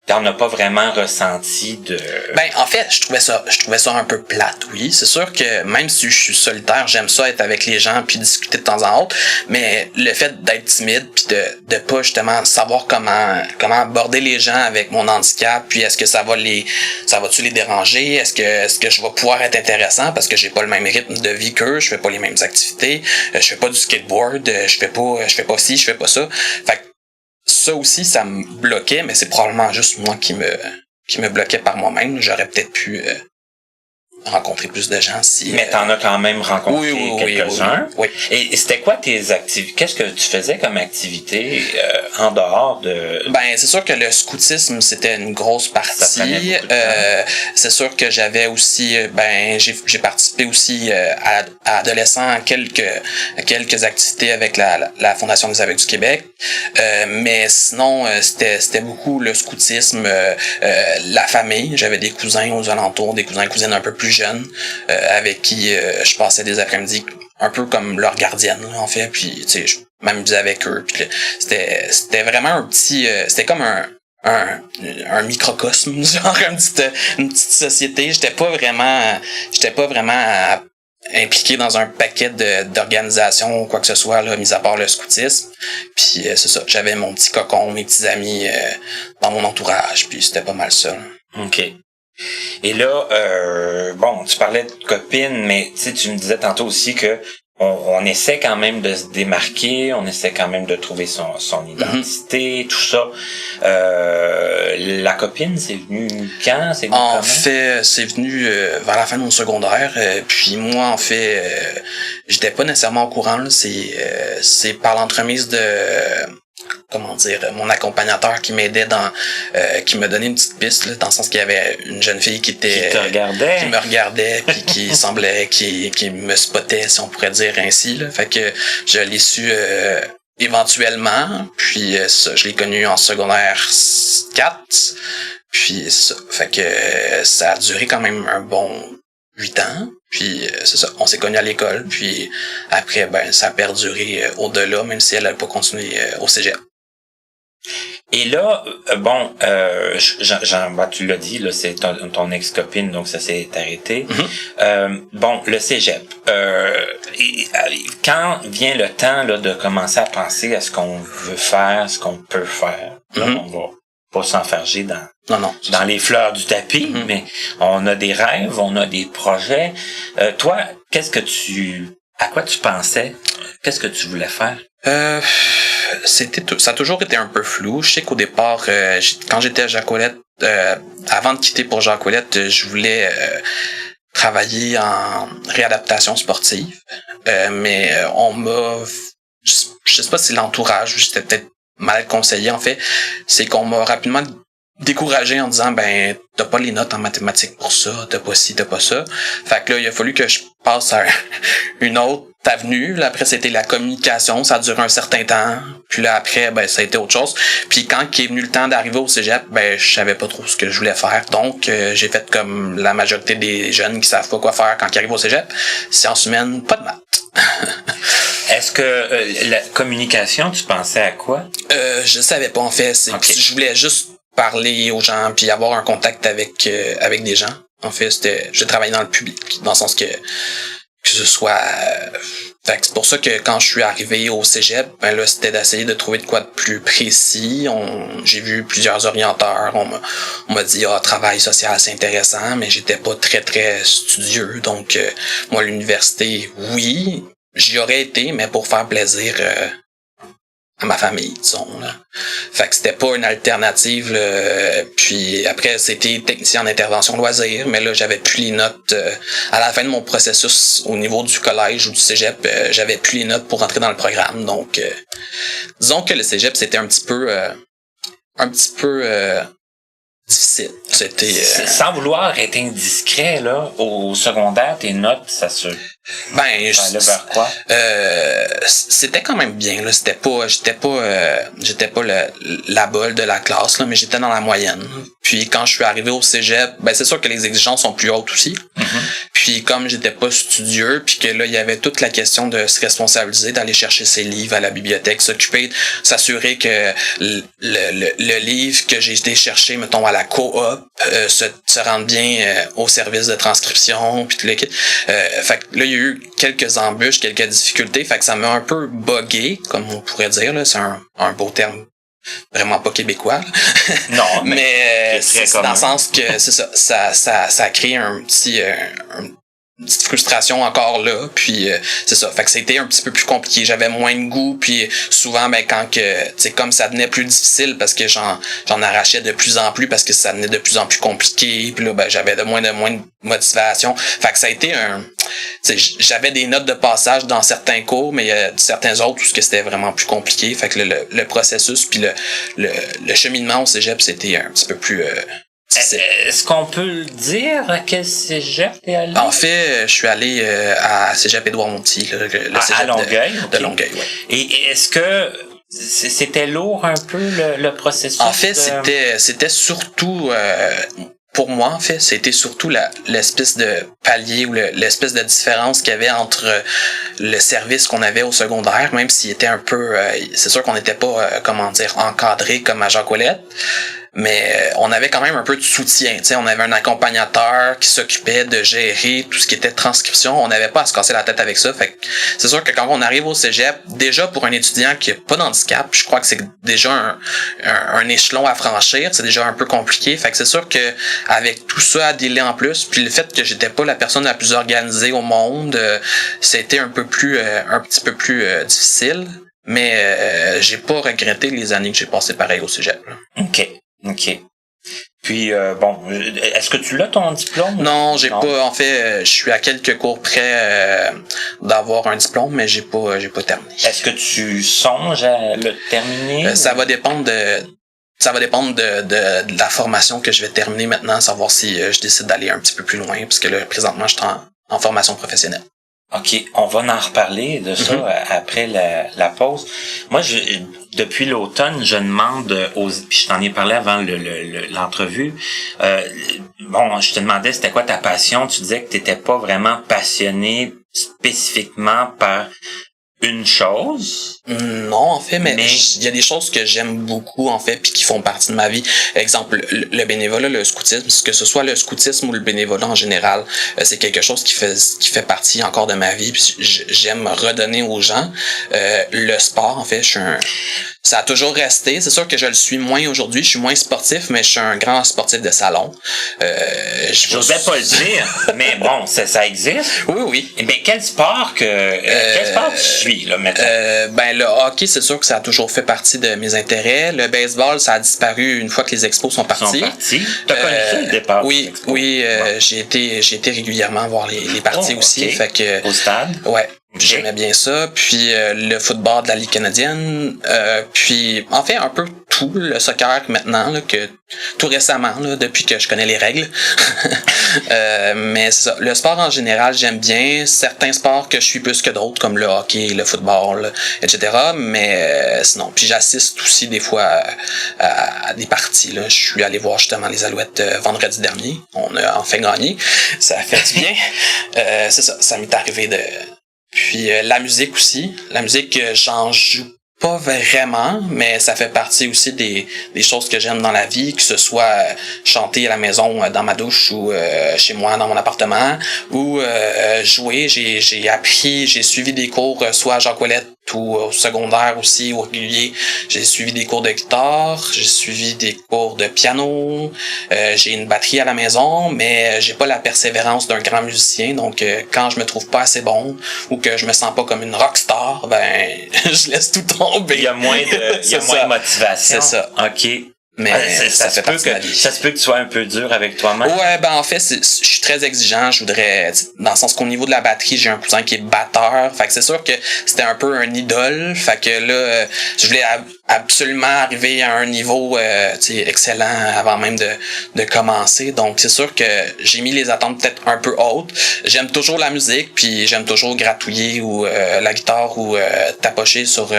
T'en as pas vraiment ressenti de... Ben, en fait, je trouvais ça un peu plate, oui. C'est sûr que même si je suis solitaire, j'aime ça être avec les gens puis discuter de temps en temps. Mais le fait d'être timide puis de pas justement savoir comment aborder les gens avec mon handicap, puis est-ce que ça va-tu les déranger? Est-ce que je vais pouvoir être intéressant parce que j'ai pas le même rythme de vie qu'eux, je fais pas les mêmes activités, je fais pas du skateboard, je fais pas ci, je fais pas ça. Fait que ça aussi, ça me bloquait, mais c'est probablement juste moi qui me bloquais par moi-même. J'aurais peut-être pu rencontrer plus de gens si... Mais t'en as quand même rencontré quelques-uns. Oui. Et c'était quoi tes activités? Qu'est-ce que tu faisais comme activité en dehors de... Ben, c'est sûr que le scoutisme, c'était une grosse partie. C'est sûr que j'avais aussi... j'ai participé aussi à adolescent à quelques activités avec la Fondation des aveugles du Québec. Mais sinon, c'était beaucoup le scoutisme, la famille. J'avais des cousins aux alentours, des cousins et cousines un peu plus jeunes, avec qui je passais des après-midi un peu comme leur gardienne, là, en fait, puis tu sais, je m'amusais avec eux, puis c'était vraiment un petit, c'était comme un microcosme, genre une petite société. J'étais pas vraiment impliqué dans un paquet d'organisations ou quoi que ce soit, là, mis à part le scoutisme. Puis c'est ça, j'avais mon petit cocon, mes petits amis dans mon entourage, puis c'était pas mal ça, là. OK. Et là, tu parlais de copines, mais tu me disais tantôt aussi que on essaie quand même de se démarquer, on essaie quand même de trouver son identité, tout ça. La copine, c'est venu quand? C'est venu en comment? fait, c'est venu vers la fin de mon secondaire. Puis moi, en fait, j'étais pas nécessairement au courant. Là. C'est par l'entremise de... comment dire, mon accompagnateur qui m'aidait qui me donnait une petite piste, là, dans le sens qu'il y avait une jeune fille qui me regardait puis qui semblait qui me spottait, si on pourrait dire ainsi, là. Fait que je l'ai su éventuellement, puis ça, je l'ai connu en secondaire 4, puis ça, fait que ça a duré quand même un bon 8 ans, puis c'est ça, on s'est connus à l'école, puis après, ça a perduré au-delà, même si elle n'a pas continué au cégep. Et là, tu l'as dit, là, c'est ton ex-copine, donc ça s'est arrêté. Mm-hmm. Le cégep. Quand vient le temps là, de commencer à penser à ce qu'on veut faire, ce qu'on peut faire, là, on va pas s'enfarger dans les fleurs du tapis, mais on a des rêves, on a des projets. Toi, à quoi tu pensais? Qu'est-ce que tu voulais faire? Ça a toujours été un peu flou. Je sais qu'au départ, quand j'étais à Jacques-Ouellette, avant de quitter pour Jacques-Ouellette, je voulais travailler en réadaptation sportive. Mais je sais pas si l'entourage, j'étais peut-être mal conseillé en fait, c'est qu'on m'a rapidement découragé en disant t'as pas les notes en mathématiques pour ça, t'as pas ci, t'as pas ça. Fait que là, il a fallu que je passe à une autre avenue. Là, après, c'était la communication, ça a duré un certain temps. Puis là, après, ça a été autre chose. Puis quand est venu le temps d'arriver au cégep, je savais pas trop ce que je voulais faire. Donc, j'ai fait comme la majorité des jeunes qui savent pas quoi faire quand ils arrivent au cégep. Sciences humaines, pas de maths. Est-ce que la communication, tu pensais à quoi? Je savais pas, en fait. Okay. Je voulais juste parler aux gens puis avoir un contact avec des gens. En fait, je travaillais dans le public, dans le sens que que ce soit... fait que c'est pour ça que quand je suis arrivé au cégep, ben là, c'était d'essayer de trouver de quoi de plus précis. J'ai vu plusieurs orienteurs. On m'a dit, travail social, c'est intéressant, mais j'étais pas très, très studieux. Donc, moi, l'université, oui, j'y aurais été, mais pour faire plaisir à ma famille, disons. Là. Fait que c'était pas une alternative. Là. Puis après, c'était technicien en intervention loisir, mais là, j'avais plus les notes. À la fin de mon processus, au niveau du collège ou du cégep, j'avais plus les notes pour rentrer dans le programme. Donc, disons que le cégep, c'était un petit peu difficile. C'était... Sans vouloir être indiscret, là, au secondaire, tes notes, ça se... Ben, ça allait vers quoi? C'était quand même bien, là. J'étais pas la bolle de la classe, là, mais j'étais dans la moyenne. Puis quand je suis arrivé au cégep, ben, c'est sûr que les exigences sont plus hautes aussi. Mm-hmm. Puis comme j'étais pas studieux, puis que là, il y avait toute la question de se responsabiliser, d'aller chercher ses livres à la bibliothèque, s'occuper, s'assurer que le livre que j'ai été chercher, mettons, à la coop, se rende bien au service de transcription, puis tout le kit. Fait que là, il y a eu quelques embûches, quelques difficultés, fait que ça m'a un peu buggé, comme on pourrait dire, là. C'est un beau terme vraiment pas québécois. Là. Non, mais c'est dans le sens que c'est ça a créé une petite frustration encore là, puis c'est ça, fait que c'était un petit peu plus compliqué, j'avais moins de goût, puis souvent ben quand que tu sais comme ça devenait plus difficile parce que j'en arrachais de plus en plus parce que ça devenait de plus en plus compliqué, puis là ben j'avais de moins de motivation, fait que ça a été j'avais des notes de passage dans certains cours, mais il y a certains autres où c'était vraiment plus compliqué, fait que le processus puis le cheminement au cégep c'était un petit peu plus Est-ce qu'on peut le dire à quel cégep t'es allé? En fait, je suis allé à cégep Édouard-Montpetit, le cégep à Longueuil, de Longueuil, ouais. Et est-ce que c'était lourd un peu le processus? En fait, c'était surtout pour moi, en fait, c'était surtout l'espèce de palier ou l'espèce de différence qu'il y avait entre le service qu'on avait au secondaire, même s'il était un peu... c'est sûr qu'on n'était pas, encadré comme à Jacques-Ouellette, mais on avait quand même un peu de soutien. Tu sais, on avait un accompagnateur qui s'occupait de gérer tout ce qui était transcription. On n'avait pas à se casser la tête avec ça. Fait que c'est sûr que quand on arrive au cégep, déjà pour un étudiant qui n'a pas d'handicap, je crois que c'est déjà un échelon à franchir. C'est déjà un peu compliqué. Fait que c'est sûr que avec tout ça à dealer en plus, puis le fait que j'étais pas la personne la plus organisée au monde, c'était un petit peu plus difficile. Mais j'ai pas regretté les années que j'ai passées pareil au cégep. Là. OK. Puis, est-ce que tu l'as ton diplôme? Non, j'ai pas. En fait, je suis à quelques cours près d'avoir un diplôme, mais j'ai pas terminé. Est-ce que tu songes à le terminer? Ça va dépendre de la formation que je vais terminer maintenant, savoir si je décide d'aller un petit peu plus loin, parce que là, présentement, je suis en formation professionnelle. OK, on va en reparler de ça après la pause. Moi, depuis l'automne, je demande puis je t'en ai parlé avant l'entrevue. Je te demandais c'était quoi ta passion. Tu disais que t'étais pas vraiment passionné spécifiquement par une chose. Non, en fait, mais il y a des choses que j'aime beaucoup, en fait, puis qui font partie de ma vie. Exemple, le bénévolat, le scoutisme, que ce soit le scoutisme ou le bénévolat en général, c'est quelque chose qui fait partie encore de ma vie, puis j'aime redonner aux gens. Le sport, en fait, ça a toujours resté. C'est sûr que je le suis moins aujourd'hui. Je suis moins sportif, mais je suis un grand sportif de salon. J'osais pas le dire, mais bon, ça existe. Oui. Mais quel sport tu suis, là, maintenant? Le hockey, c'est sûr que ça a toujours fait partie de mes intérêts. Le baseball, ça a disparu une fois que les expos sont partis. T'as connu ça, le départ? Oui, j'ai été régulièrement voir les parties aussi. Okay. Fait que, au stade? Ouais. Okay. J'aimais bien ça, puis le football de la Ligue canadienne, puis en fait un peu tout, le soccer maintenant, là, que tout récemment, là, depuis que je connais les règles. Mais c'est ça, le sport en général, j'aime bien. Certains sports que je suis plus que d'autres, comme le hockey, le football, etc. Mais sinon, puis j'assiste aussi des fois à des parties. Là. Je suis allé voir justement les Alouettes vendredi dernier. On a enfin gagné. Ça a fait du bien. C'est ça m'est arrivé de... Puis la musique aussi. La musique, j'en joue Pas vraiment, mais ça fait partie aussi des choses que j'aime dans la vie, que ce soit chanter à la maison, dans ma douche ou chez moi dans mon appartement, ou jouer. J'ai appris, j'ai suivi des cours soit à Jacques Ouellette ou au secondaire aussi, au régulier. J'ai suivi des cours de guitare, j'ai suivi des cours de piano, j'ai une batterie à la maison, mais j'ai pas la persévérance d'un grand musicien, donc quand je me trouve pas assez bon ou que je me sens pas comme une rockstar, ben je laisse tout tomber. Il y a moins de motivation. C'est ça. OK. Mais ça fait partie de la vie. Ça se peut que tu sois un peu dur avec toi-même. Ouais, ben en fait, je suis très exigeant. Je voudrais, dans le sens qu'au niveau de la batterie, j'ai un cousin qui est batteur. Fait que c'est sûr que c'était un peu un idole. Fait que là, je voulais absolument arriver à un niveau excellent avant même de commencer. Donc c'est sûr que j'ai mis les attentes peut-être un peu hautes. J'aime toujours la musique, puis j'aime toujours gratouiller ou la guitare ou tapocher sur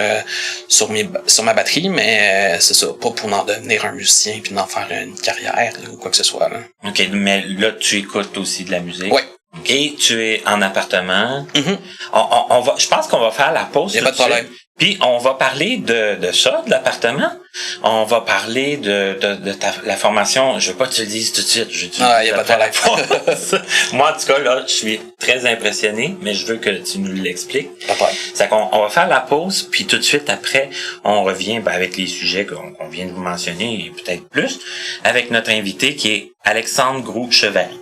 ma batterie, mais c'est ça, pas pour en devenir un musicien puis d'en faire une carrière ou quoi que ce soit. Là. OK, mais là, tu écoutes aussi de la musique. Oui. Et tu es en appartement. Mm-hmm. Je pense qu'on va faire la pause. Il n'y a pas de problème. Puis on va parler de ça, de l'appartement. On va parler de la formation. Je veux pas que tu le dises tout de suite. Il n'y a pas de problème. Moi, en tout cas, là, je suis très impressionné, mais je veux que tu nous l'expliques. Pas de problème. C'est qu'on va faire la pause, puis tout de suite après, on revient avec les sujets qu'on vient de vous mentionner, et peut-être plus, avec notre invité qui est Alexandre Groux-Chevary.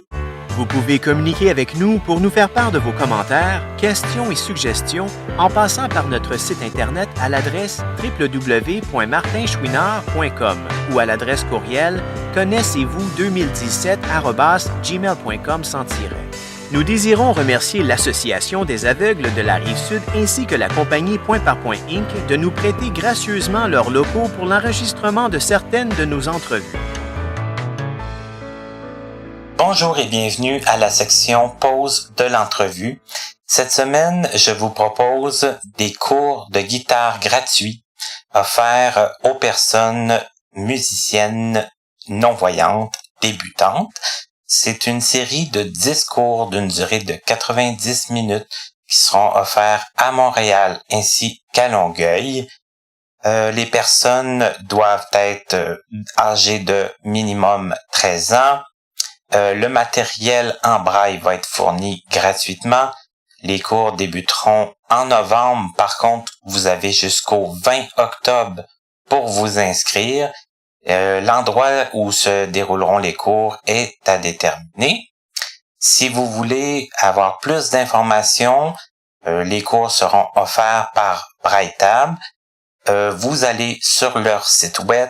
Vous pouvez communiquer avec nous pour nous faire part de vos commentaires, questions et suggestions en passant par notre site Internet à l'adresse www.martinchouinard.com ou à l'adresse courriel connaissez-vous2017@gmail.com sans tiret. Nous désirons remercier l'Association des aveugles de la Rive-Sud ainsi que la compagnie Point par Point Inc. de nous prêter gracieusement leurs locaux pour l'enregistrement de certaines de nos entrevues. Bonjour et bienvenue à la section pause de l'entrevue. Cette semaine, je vous propose des cours de guitare gratuits offerts aux personnes musiciennes non-voyantes débutantes. C'est une série de 10 cours d'une durée de 90 minutes qui seront offerts à Montréal ainsi qu'à Longueuil. Les personnes doivent être âgées de minimum 13 ans. Le matériel en braille va être fourni gratuitement. Les cours débuteront en novembre. Par contre, vous avez jusqu'au 20 octobre pour vous inscrire. L'endroit où se dérouleront les cours est à déterminer. Si vous voulez avoir plus d'informations, les cours seront offerts par BrailleTab. Vous allez sur leur site web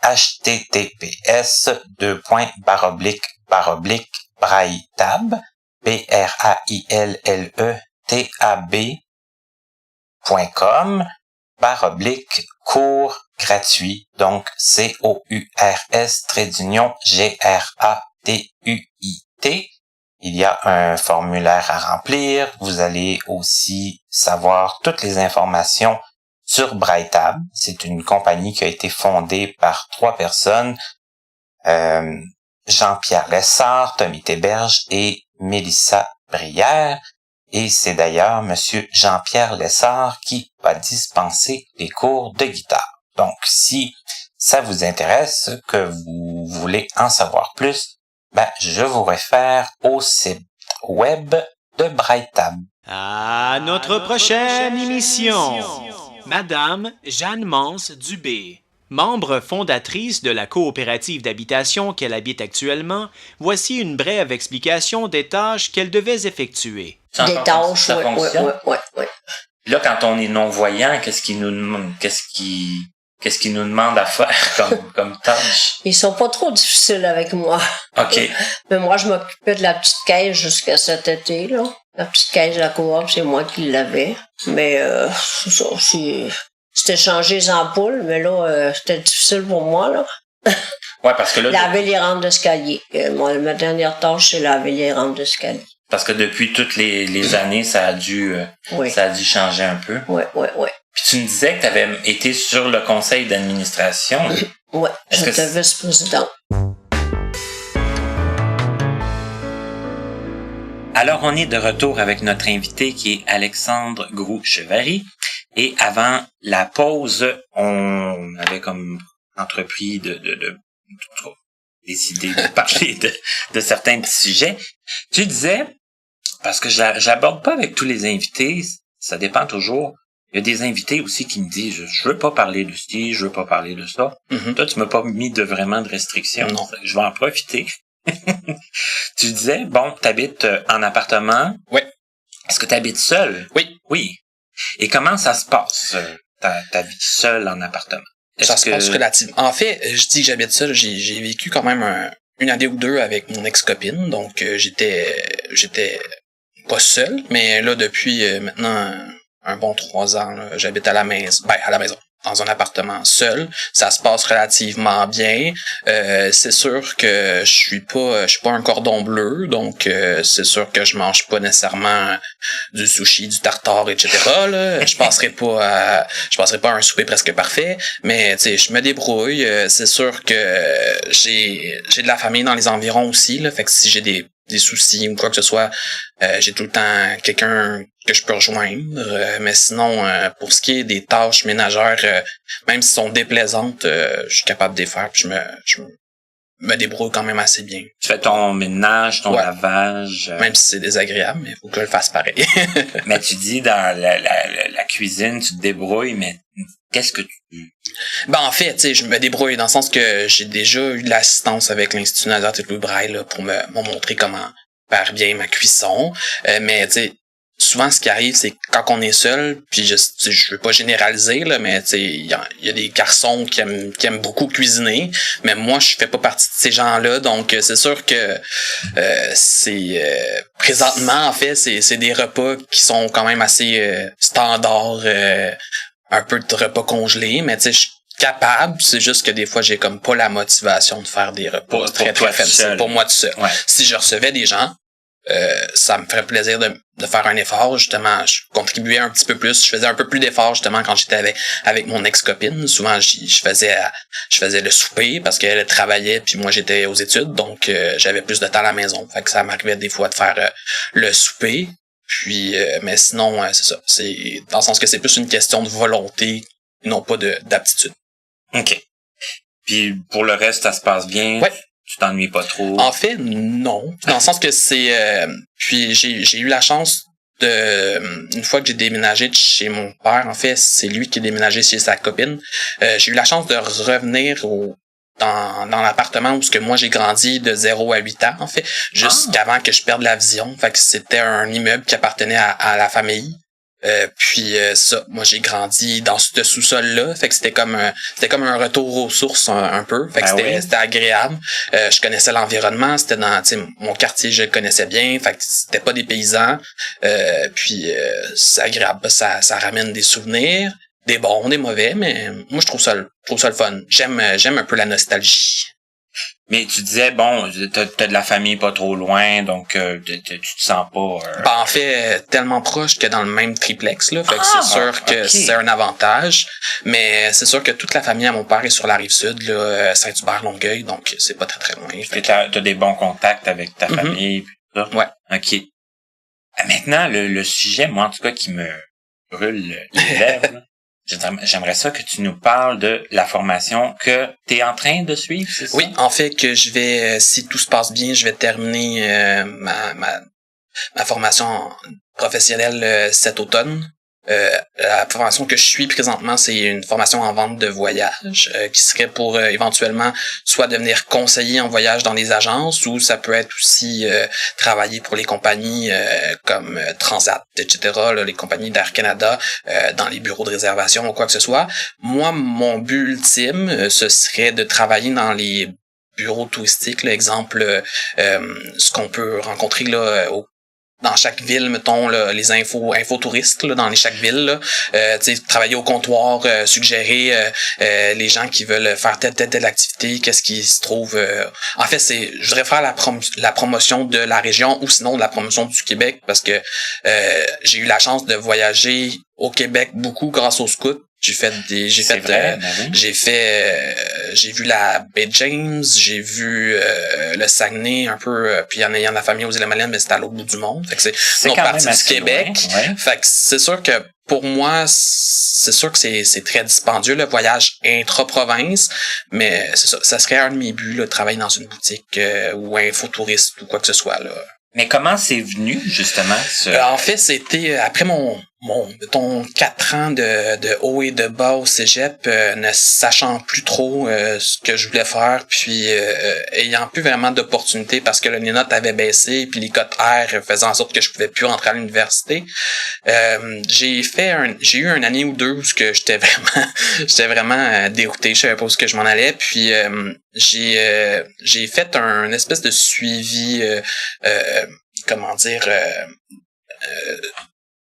https://BrailleTab, BrailleTab.com /cours gratuit, donc COURS-GRATUIT. Il y a un formulaire à remplir. Vous allez aussi savoir toutes les informations sur BrailleTab. C'est une compagnie qui a été fondée par 3 personnes, Jean-Pierre Lessard, Tommy Théberge et Mélissa Brière. Et c'est d'ailleurs Monsieur Jean-Pierre Lessard qui va dispenser les cours de guitare. Donc, si ça vous intéresse, que vous voulez en savoir plus, je vous réfère au site web de BrailleTab. À notre prochaine émission! Madame Jeanne Mance-Dubé. Membre fondatrice de la coopérative d'habitation qu'elle habite actuellement, voici une brève explication des tâches qu'elle devait effectuer. Des tâches, oui. Là, quand on est non-voyant, qu'est-ce qu'il nous demande à faire comme tâche? Ils sont pas trop difficiles avec moi. OK. Mais moi, je m'occupais de la petite caisse jusqu'à cet été, là. La petite caisse de la coop, c'est moi qui l'avais. Mais, c'est ça, c'était changer les ampoules, mais là, c'était difficile pour moi, là. Ouais, parce que là... Laver les rampes d'escalier. Moi, ma dernière tâche, c'est laver les rampes d'escalier. Parce que depuis toutes les années, ça a dû changer un peu. Oui. Puis tu me disais que tu avais été sur le conseil d'administration. Oui, j'étais vice-présidente. Alors, on est de retour avec notre invité qui est Alexandre Groux-Chevary. Et avant la pause, on avait comme entrepris de décider de parler de certains petits sujets. Tu disais, parce que j'aborde pas avec tous les invités, ça dépend toujours. Il y a des invités aussi qui me disent, je veux pas parler de ci, je veux pas parler de ça. Mm-hmm. Toi, tu m'as pas mis vraiment de restrictions. Non. Je vais en profiter. Tu disais, bon, t'habites en appartement. Oui. Est-ce que t'habites seul? Oui. Oui. Et comment ça se passe, ta vie seule en appartement? Ça se passe relativement. En fait, je dis que j'habite seul, j'ai vécu quand même une année ou deux avec mon ex-copine, donc j'étais pas seul, mais là, depuis maintenant un bon 3 ans, là, j'habite à la maison. Dans un appartement seul, ça se passe relativement bien. C'est sûr que je suis pas un cordon bleu, donc c'est sûr que je mange pas nécessairement du sushi, du tartare, etc. Là. Je passerai pas à un souper presque parfait, mais tu sais, je me débrouille. C'est sûr que j'ai de la famille dans les environs aussi, là, fait que si j'ai des soucis ou quoi que ce soit, j'ai tout le temps quelqu'un que je peux rejoindre. Mais sinon, pour ce qui est des tâches ménagères, même si sont déplaisantes, je suis capable de les faire. Puis je me débrouille quand même assez bien. Tu fais ton ménage, ton lavage. Même si c'est désagréable, mais il faut que je le fasse pareil. Mais tu dis dans la cuisine, tu te débrouilles, mais qu'est-ce que tu... Ben en fait, tu sais, je me débrouille dans le sens que j'ai déjà eu de l'assistance avec l'Institut Nazareth et Louis Braille là, pour me montrer comment faire bien ma cuisson. Mais tu sais, souvent ce qui arrive, c'est que quand on est seul, puis je veux pas généraliser là, mais tu sais, il y a des garçons qui aiment beaucoup cuisiner, mais moi je fais pas partie de ces gens-là, donc c'est sûr que présentement en fait, c'est des repas qui sont quand même assez standards. Un peu de repas congelés, mais tu sais, je suis capable, c'est juste que des fois, j'ai comme pas la motivation de faire des repas très fancy pour moi tout seul. Ouais. Si je recevais des gens, ça me ferait plaisir de faire un effort, justement. Je contribuais un petit peu plus, je faisais un peu plus d'efforts, justement, quand j'étais avec mon ex-copine. Souvent, je faisais le souper parce qu'elle travaillait, puis moi, j'étais aux études, donc j'avais plus de temps à la maison. Fait que ça m'arrivait des fois de faire le souper. Puis, mais sinon, c'est ça. C'est dans le sens que c'est plus une question de volonté, non pas d'aptitude. OK. Puis, pour le reste, ça se passe bien? Ouais. Tu t'ennuies pas trop? En fait, non. Dans le sens que c'est... puis, j'ai eu la chance une fois que j'ai déménagé de chez mon père, en fait, c'est lui qui a déménagé chez sa copine. J'ai eu la chance de revenir dans l'appartement où ce que moi j'ai grandi de 0 à 8 ans en fait, jusqu'avant que je perde la vision. Fait que c'était un immeuble qui appartenait à la famille. Puis ça, moi j'ai grandi dans ce sous-sol-là, fait que c'était comme un retour aux sources un peu. Fait que c'était agréable. Je connaissais l'environnement, c'était dans mon quartier, je le connaissais bien, fait que c'était pas des paysans. Puis c'est agréable, ça ramène des souvenirs. Des bons, des mauvais, mais moi je trouve ça le fun. J'aime un peu la nostalgie. Mais tu disais, bon, t'as de la famille pas trop loin, donc tu te sens pas... Ben, en fait, tellement proche que dans le même triplex, là. Fait que c'est sûr que c'est un avantage. Mais c'est sûr que toute la famille à mon père est sur la rive sud, là, Saint-Hubert, Longueuil, donc c'est pas très très loin. T'as des bons contacts avec ta famille, puis tout ça? Ouais. OK. Maintenant, le sujet, moi, en tout cas, qui me brûle les lèvres, j'aimerais ça que tu nous parles de la formation que tu es en train de suivre, c'est ça? Oui, en fait que je vais, si tout se passe bien, je vais terminer ma formation professionnelle cet automne. La formation que je suis présentement, c'est une formation en vente de voyage qui serait pour éventuellement soit devenir conseiller en voyage dans les agences ou ça peut être aussi travailler pour les compagnies comme Transat, etc., là, les compagnies d'Air Canada dans les bureaux de réservation ou quoi que ce soit. Moi, mon but ultime, ce serait de travailler dans les bureaux touristiques, là, exemple, ce qu'on peut rencontrer là dans chaque ville, mettons, là, les infotouristes là, dans chaque ville, là, travailler au comptoir, suggérer les gens qui veulent faire telle activité, qu'est-ce qui se trouve. En fait, je voudrais faire la promotion de la région ou sinon de la promotion du Québec parce que j'ai eu la chance de voyager au Québec beaucoup grâce aux scouts. J'ai vu la baie James, j'ai vu le Saguenay un peu, puis il y en a la famille aux Îles Madeleines, mais c'était à l'autre bout du monde. Fait que c'est une autre partie du Québec. Loin, ouais. Fait que c'est sûr que pour moi, c'est sûr que c'est très dispendieux, le voyage intra-province, mais c'est ça. Ça serait un de mes buts, là, de travailler dans une boutique ou un infotouriste ou quoi que ce soit, là. Mais comment c'est venu, justement, en fait, c'était après mettons, 4 ans de haut et de bas au cégep, ne sachant plus trop ce que je voulais faire, puis ayant plus vraiment d'opportunités parce que les notes avaient baissé, puis les cotes R faisaient en sorte que je pouvais plus rentrer à l'université. J'ai eu une année ou deux où que j'étais vraiment dérouté, je savais pas où que je m'en allais, puis j'ai fait un espèce de suivi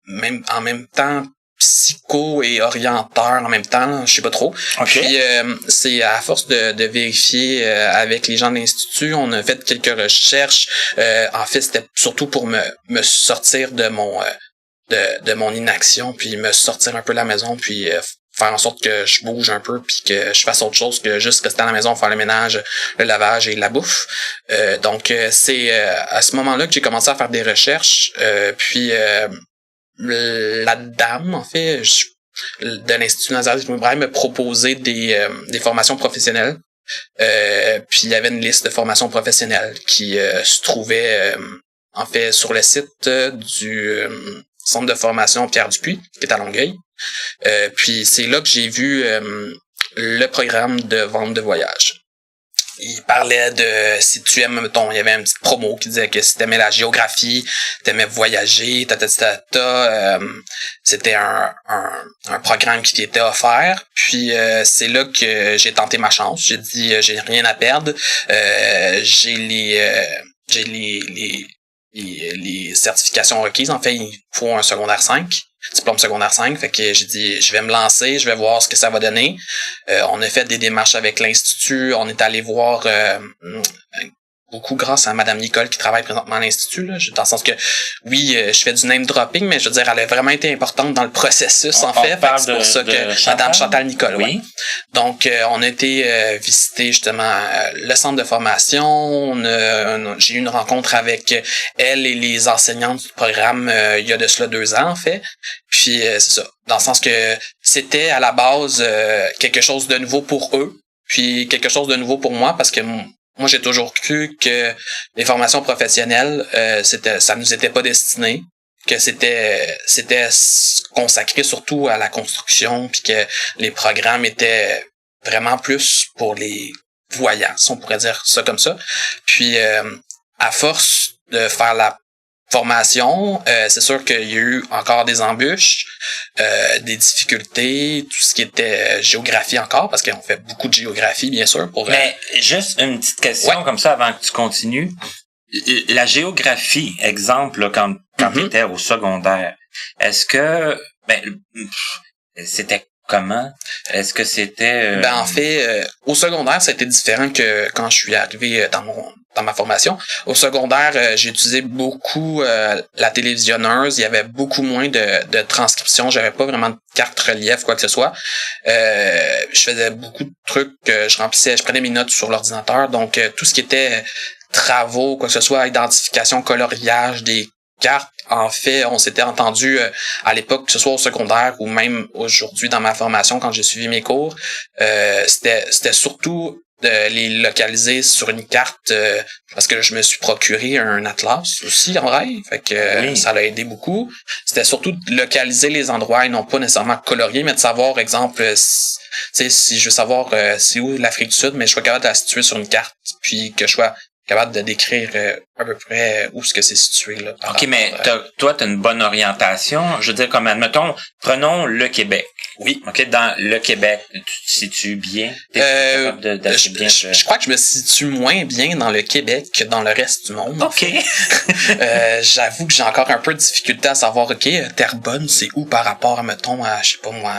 même en même temps psycho et orienteur en même temps, là, je sais pas trop. Okay. Puis c'est à force de vérifier avec les gens de l'institut, on a fait quelques recherches. En fait, c'était surtout pour me sortir de mon inaction, puis me sortir un peu de la maison, puis faire en sorte que je bouge un peu, puis que je fasse autre chose que juste rester à la maison, faire le ménage, le lavage et la bouffe. Donc c'est à ce moment-là que j'ai commencé à faire des recherches, puis la dame, en fait, de l'Institut Nazareth-Montréal me proposait des formations professionnelles. Puis il y avait une liste de formations professionnelles qui se trouvait en fait sur le site du centre de formation Pierre Dupuis, qui est à Longueuil. Puis c'est là que j'ai vu le programme de vente de voyage. Il parlait de si tu aimes, mettons, il y avait une petite promo qui disait que si t'aimais la géographie, t'aimais voyager, c'était un programme qui t'était offert. Puis c'est là que j'ai tenté ma chance. J'ai dit j'ai rien à perdre. J'ai les certifications requises. En fait, il faut un secondaire 5. Diplôme secondaire 5, fait que j'ai dit je vais me lancer, je vais voir ce que ça va donner. On a fait des démarches avec l'institut, on est allé voir beaucoup grâce à Madame Nicole qui travaille présentement à l'institut, là, dans le sens que oui, je fais du name dropping, mais je veux dire elle a vraiment été importante dans le processus en fait c'est pour ça que Madame Chantal Nicole, oui. Ouais. Donc on a été visiter justement le centre de formation, j'ai eu une rencontre avec elle et les enseignantes du programme il y a de cela 2 ans en fait. Puis c'est ça, dans le sens que c'était à la base quelque chose de nouveau pour eux, puis quelque chose de nouveau pour moi parce que moi, j'ai toujours cru que les formations professionnelles, ça nous était pas destiné, que c'était consacré surtout à la construction, puis que les programmes étaient vraiment plus pour les voyants, si on pourrait dire ça comme ça. Puis, à force de faire la formation, c'est sûr qu'il y a eu encore des embûches, des difficultés, tout ce qui était géographie encore, parce qu'on fait beaucoup de géographie, bien sûr. Mais juste une petite question comme ça avant que tu continues. La géographie, exemple, là, quand tu étais au secondaire, est-ce que c'était comment? Est-ce que c'était... en fait, au secondaire, ça a été différent que quand je suis arrivé dans ma formation. Au secondaire, j'ai utilisé beaucoup la télévisionneuse. Il y avait beaucoup moins de transcription. J'avais pas vraiment de carte relief, quoi que ce soit. Je faisais beaucoup de trucs que je prenais mes notes sur l'ordinateur. Donc, tout ce qui était travaux, quoi que ce soit, identification, coloriage, des cartes, en fait, on s'était entendu à l'époque, que ce soit au secondaire ou même aujourd'hui dans ma formation quand j'ai suivi mes cours, c'était surtout de les localiser sur une carte parce que je me suis procuré un atlas aussi en vrai, fait que ça l'a aidé beaucoup. C'était surtout de localiser les endroits et non pas nécessairement colorier, mais de savoir, exemple, si je veux savoir c'est où l'Afrique du Sud, mais je sois capable de la situer sur une carte, puis que je sois capable de décrire à peu près où est-ce que c'est situé là. OK, mais toi, t'as une bonne orientation. Je veux dire, comme admettons, prenons le Québec. Oui. OK, dans le Québec, tu te situes bien? Je crois que je me situe moins bien dans le Québec que dans le reste du monde. OK. J'avoue que j'ai encore un peu de difficulté à savoir, OK, Terrebonne, c'est où par rapport, mettons, à, je sais pas moi...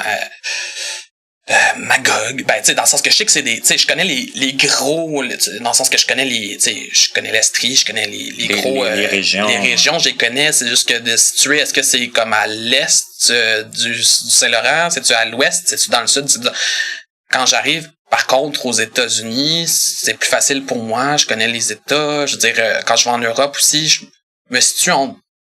Magog, tu sais, dans le sens que je sais que c'est des, tu sais, je connais les gros, dans le sens que je connais tu sais, je connais l'Estrie, je connais les gros, les régions. Les régions, je les connais, c'est juste que de situer, est-ce que c'est comme à l'est du Saint-Laurent, c'est-tu à l'ouest, c'est-tu dans le sud, quand j'arrive, par contre, aux États-Unis, c'est plus facile pour moi, je connais les États, je veux dire, quand je vais en Europe aussi, je me situe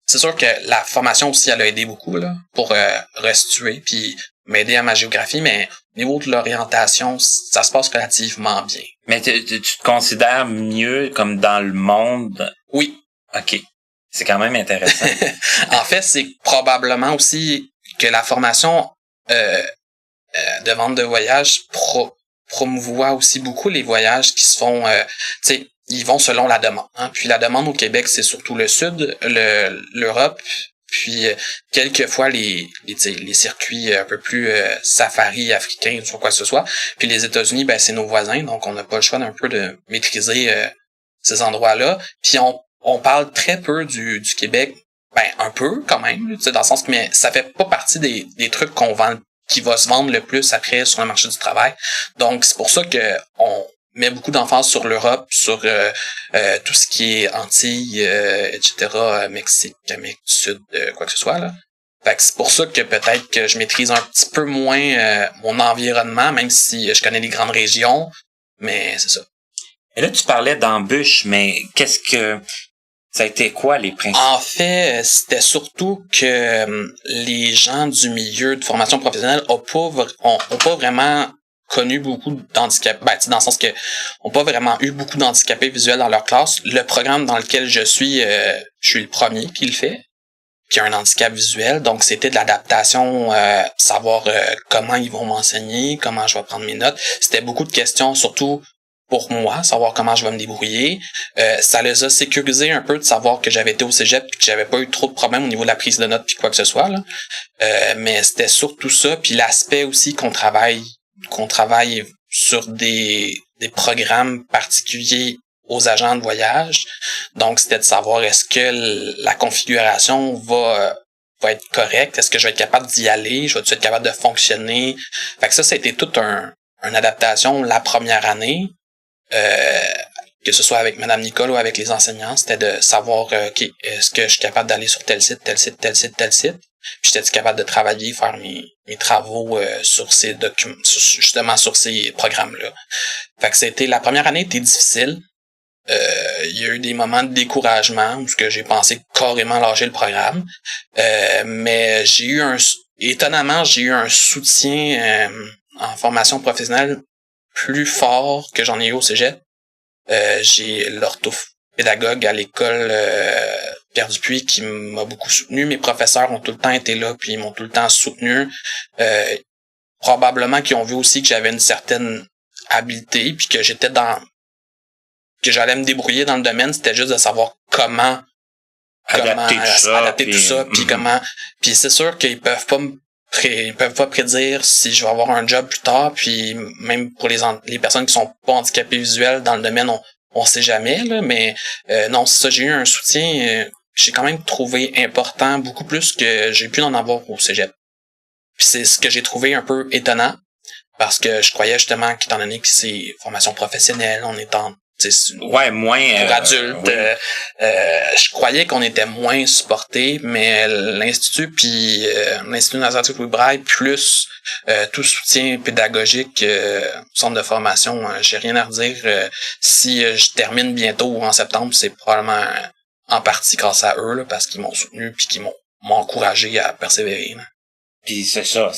c'est sûr que la formation aussi, elle a aidé beaucoup là, pour restituer puis m'aider à ma géographie, mais au niveau de l'orientation, ça se passe relativement bien. Mais tu te considères mieux comme dans le monde? Oui. OK. C'est quand même intéressant. En fait, c'est probablement aussi que la formation de vente de voyage promouvoit aussi beaucoup les voyages qui se font, tu sais, ils vont selon la demande. Hein. Puis la demande au Québec, c'est surtout le Sud, l'Europe, puis quelquefois les circuits un peu plus safari africains ou quoi que ce soit. Puis les États-Unis, ben c'est nos voisins, donc on n'a pas le choix d'un peu de maîtriser ces endroits-là. Puis on parle très peu du Québec, ben un peu quand même, tu sais, dans le sens que mais ça fait pas partie des trucs qu'on vend, qui va se vendre le plus après sur le marché du travail. Donc c'est pour ça que on met beaucoup d'emphase sur l'Europe, sur tout ce qui est Antilles, etc., Mexique, Amérique du Sud, quoi que ce soit là. Fait que c'est pour ça que peut-être que je maîtrise un petit peu moins mon environnement, même si je connais les grandes régions, mais c'est ça. Et là, tu parlais d'embûches, mais qu'est-ce que ça a été quoi les principes? En fait, c'était surtout que les gens du milieu de formation professionnelle ont pas vraiment connu beaucoup d'handicapés, ben, dans le sens que ont pas vraiment eu beaucoup d'handicapés visuels dans leur classe. Le programme dans lequel je suis le premier qui le fait, qui a un handicap visuel, donc c'était de l'adaptation, savoir comment ils vont m'enseigner, comment je vais prendre mes notes. C'était beaucoup de questions, surtout pour moi, savoir comment je vais me débrouiller. Ça les a sécurisé un peu de savoir que j'avais été au cégep et que j'avais pas eu trop de problèmes au niveau de la prise de notes puis quoi que ce soit là. Mais c'était surtout ça, puis l'aspect aussi qu'on travaille sur des programmes particuliers aux agents de voyage. Donc, c'était de savoir est-ce que la configuration va être correcte, est-ce que je vais être capable d'y aller, je vais être capable de fonctionner. Fait que ça a été toute une adaptation la première année. Que ce soit avec Madame Nicole ou avec les enseignants, c'était de savoir OK, est-ce que je suis capable d'aller sur tel site. Puis j'étais capable de travailler, faire mes travaux sur ces documents, justement sur ces programmes-là. Fait que c'était la première année était difficile. Il y a eu des moments de découragement où j'ai pensé carrément lâcher le programme. Mais étonnamment, j'ai eu un soutien en formation professionnelle plus fort que j'en ai eu au cégep. J'ai l'orthopédagogue à l'école Pierre Dupuis qui m'a beaucoup soutenu. Mes professeurs ont tout le temps été là, puis ils m'ont tout le temps soutenu. Probablement qu'ils ont vu aussi que j'avais une certaine habileté, puis que que j'allais me débrouiller dans le domaine. C'était juste de savoir comment adapter tout ça, puis comment. Puis c'est sûr qu'ils peuvent pas prédire si je vais avoir un job plus tard, puis même pour les personnes qui sont pas handicapées visuelles dans le domaine, on sait jamais là, mais non, c'est ça, j'ai eu un soutien, j'ai quand même trouvé important, beaucoup plus que j'ai pu en avoir au cégep. Puis c'est ce que j'ai trouvé un peu étonnant, parce que je croyais justement qu'étant donné que c'est formation professionnelle, on est en moins pour adultes. Oui. Je croyais qu'on était moins supporté, mais l'Institut puis l'Institut Nazareth Louis Braille plus tout soutien pédagogique centre de formation, j'ai rien à redire. Si je termine bientôt ou en septembre, c'est probablement en partie grâce à eux là, parce qu'ils m'ont soutenu puis qu'ils m'ont encouragé à persévérer. Là. Puis c'est ça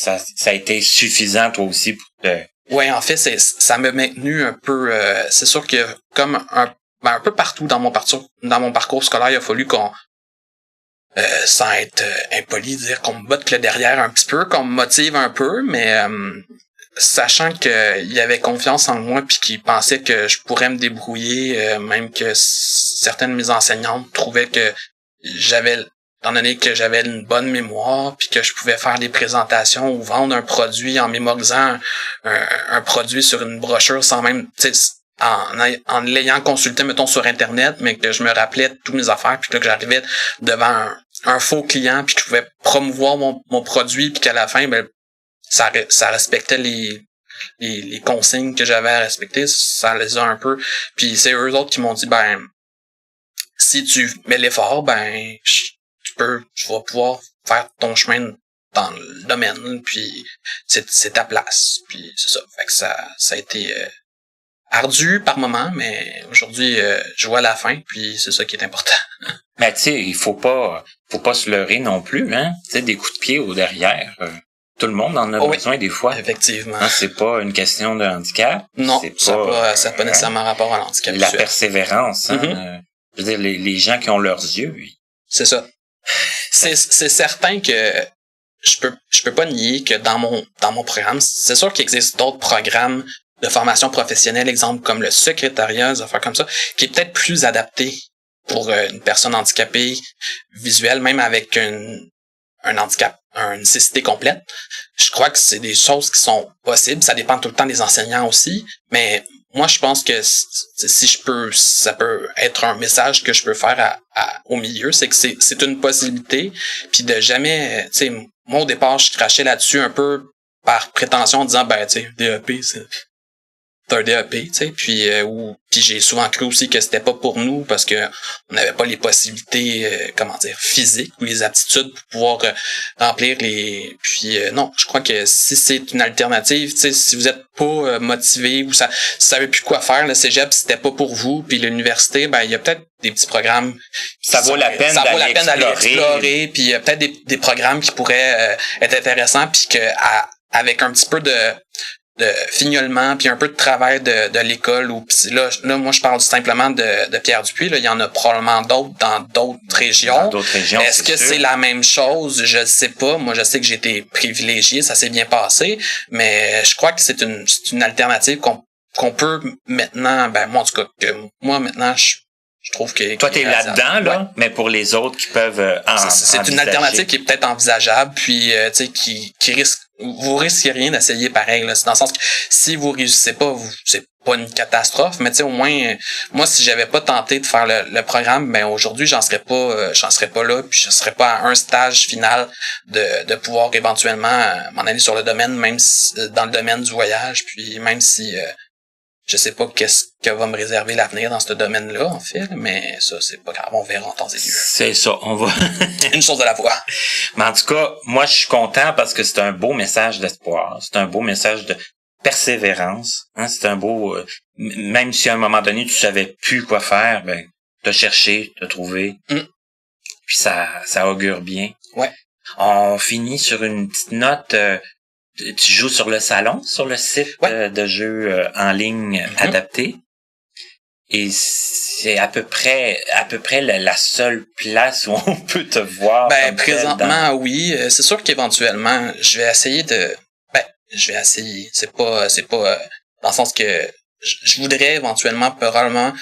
a été suffisant toi aussi pour te... Ouais, en fait, ça m'a maintenu un peu. C'est sûr que comme un peu partout dans mon parcours scolaire, il a fallu qu'on, sans être impoli, dire qu'on me botte le derrière un petit peu, qu'on me motive un peu, mais sachant qu'il y avait confiance en moi puis qu'ils pensaient que je pourrais me débrouiller, même que certaines de mes enseignantes trouvaient que étant donné que j'avais une bonne mémoire puis que je pouvais faire des présentations ou vendre un produit en mémorisant un produit sur une brochure sans même, tu sais, en l'ayant consulté, mettons, sur Internet, mais que je me rappelais de toutes mes affaires puis que j'arrivais devant un faux client puis que je pouvais promouvoir mon produit puis qu'à la fin, ben, ça respectait les consignes que j'avais à respecter, ça les a un peu. Puis c'est eux autres qui m'ont dit, ben, si tu mets l'effort, ben, tu vas pouvoir faire ton chemin dans le domaine, puis c'est ta place. Puis c'est ça. Fait que ça a été ardu par moment, mais aujourd'hui, je vois la fin, puis c'est ça qui est important. Mais tu sais, il faut pas se leurrer non plus, hein. Tu sais, des coups de pied au derrière. Tout le monde en a besoin des fois. Effectivement. Hein, c'est pas une question de handicap. Non, c'est ça n'a pas nécessairement rapport à l'handicap. La persévérance, hein. Mm-hmm. Je veux dire, les gens qui ont leurs yeux. C'est ça. C'est certain que je peux pas nier que dans mon programme, c'est sûr qu'il existe d'autres programmes de formation professionnelle, exemple comme le secrétariat, des affaires comme ça, qui est peut-être plus adapté pour une personne handicapée visuelle, même avec un handicap, une nécessité complète. Je crois que c'est des choses qui sont possibles. Ça dépend tout le temps des enseignants aussi, mais moi, je pense que ça peut être un message que je peux faire au milieu, c'est que c'est une possibilité, puis de jamais, tu sais, moi, au départ, je crachais là-dessus un peu par prétention en disant, ben, tu sais, DEP, c'est un DEP, tu sais, puis j'ai souvent cru aussi que c'était pas pour nous parce que on n'avait pas les possibilités, physiques ou les aptitudes pour pouvoir remplir les. Puis non, je crois que si c'est une alternative, tu sais, si vous êtes pas motivé ou vous savez plus quoi faire, le cégep c'était pas pour vous, puis l'université, ben il y a peut-être des petits programmes. Ça vaut la peine d'aller explorer, puis il y a peut-être des programmes qui pourraient être intéressants, puis que avec un petit peu de fignolement puis un peu de travail de l'école ou là moi je parle simplement de Pierre Dupuis, là il y en a probablement d'autres dans d'autres régions. Est-ce que c'est la même chose? Je sais pas. Moi je sais que j'ai été privilégié, ça s'est bien passé, mais je crois que c'est une alternative qu'on peut maintenant, ben moi en tout cas que moi maintenant je trouve que toi t'es là-dedans là, ouais. Mais pour les autres qui peuvent c'est une alternative qui est peut-être envisageable, puis tu sais qui risque. Vous risquez rien d'essayer pareil là. C'est dans le sens que si vous réussissez pas, c'est pas une catastrophe, mais tu sais au moins moi si j'avais pas tenté de faire le programme, ben aujourd'hui j'en serais pas là, puis je serais pas à un stage final de pouvoir éventuellement m'en aller sur le domaine, même si, dans le domaine du voyage, puis même si je sais pas qu'est-ce que va me réserver l'avenir dans ce domaine-là, en fait, mais ça, c'est pas grave, on verra en temps et lieu. C'est ça, on va... Une chose à la fois. Mais en tout cas, moi, je suis content parce que c'est un beau message d'espoir. C'est un beau message de persévérance. Hein? C'est un beau... même si à un moment donné, tu savais plus quoi faire, ben, t'as cherché, t'as trouvé. Puis ça augure bien. Ouais. On finit sur une petite note... tu joues sur le salon, sur le site de jeux en ligne adapté. Et c'est à peu près la seule place où on peut te voir. Ben, présentement, oui. C'est sûr qu'éventuellement, je vais essayer. C'est pas dans le sens que je voudrais éventuellement, probablement,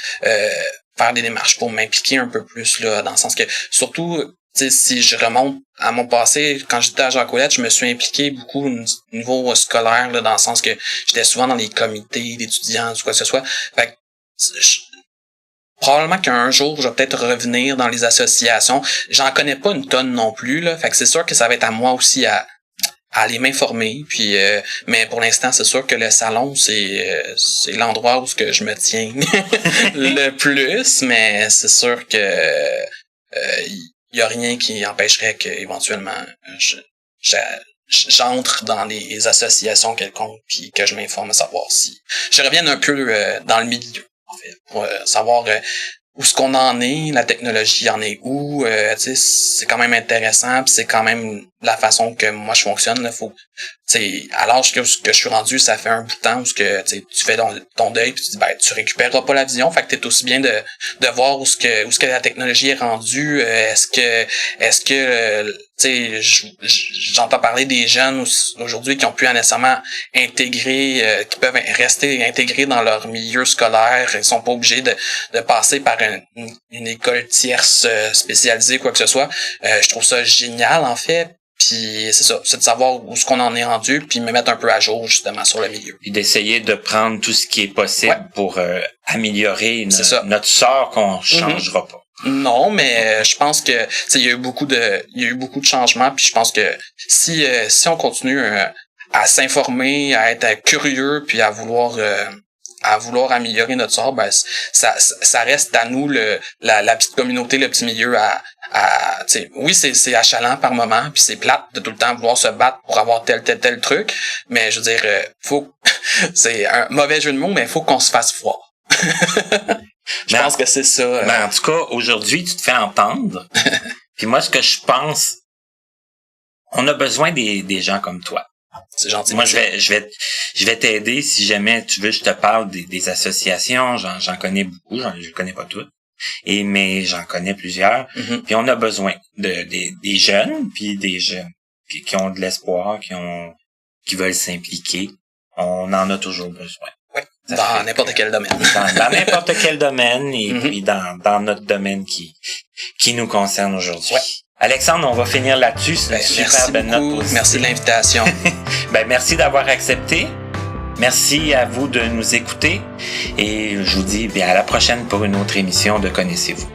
faire des démarches pour m'impliquer un peu plus, là, dans le sens que, surtout, t'sais, si je remonte à mon passé, quand j'étais à Jacques-Ouellette, je me suis impliqué beaucoup au niveau scolaire, là, dans le sens que j'étais souvent dans les comités d'étudiants ou quoi que ce soit. Fait que probablement qu'un jour, je vais peut-être revenir dans les associations. J'en connais pas une tonne non plus, là. Fait que c'est sûr que ça va être à moi aussi à aller m'informer. Puis, mais pour l'instant, c'est sûr que le salon, c'est l'endroit où ce que je me tiens le plus. Mais c'est sûr que il y a rien qui empêcherait que éventuellement j'entre dans les associations quelconques puis que je m'informe à savoir si je revienne un peu dans le milieu en fait pour savoir où est-ce qu'on en est, la technologie en est où, tu sais, c'est quand même intéressant, puis c'est quand même la façon que moi je fonctionne là, faut, tu sais, à l'âge que je suis rendu, ça fait un bout de temps où ce que tu fais ton deuil, puis tu dis ben tu récupéreras pas la vision, fait que t'es aussi bien de voir où ce que la technologie est rendue, est-ce que tu sais, j'entends parler des jeunes aujourd'hui qui ont pu nécessairement intégrer, qui peuvent rester intégrés dans leur milieu scolaire, ils sont pas obligés de passer par une école tierce spécialisée, quoi que ce soit. Je trouve ça génial, en fait. Puis c'est ça, c'est de savoir où ce qu'on en est rendu, puis me mettre un peu à jour, justement, sur le milieu. Puis d'essayer de prendre tout ce qui est possible pour améliorer notre sort qu'on changera pas. Non, mais je pense que il y a eu beaucoup de changements, puis je pense que si on continue à s'informer, à être curieux, puis à vouloir à vouloir améliorer notre sort, ben ça reste à nous la petite communauté, le petit milieu tu sais, oui, c'est achalant par moment, puis c'est plate de tout le temps vouloir se battre pour avoir tel truc, mais je veux dire, faut c'est un mauvais jeu de mots, mais il faut qu'on se fasse voir. Je pense que c'est ça. Ben, en tout cas, aujourd'hui, tu te fais entendre. Puis moi, ce que je pense, on a besoin des gens comme toi. C'est gentil. Moi, je vais t'aider si jamais tu veux. Je te parle des associations. J'en connais beaucoup. Je connais pas toutes. Mais j'en connais plusieurs. Mm-hmm. Puis on a besoin des jeunes, puis des jeunes qui ont de l'espoir, qui veulent s'impliquer. On en a toujours besoin. Oui. Dans n'importe quel domaine. Dans n'importe quel domaine et Mm-hmm. puis dans notre domaine qui nous concerne aujourd'hui. Ouais. Alexandre, on va finir là-dessus. C'est une super belle note positive. Merci de l'invitation. Merci d'avoir accepté. Merci à vous de nous écouter. Et je vous dis à la prochaine pour une autre émission de Connaissez-vous.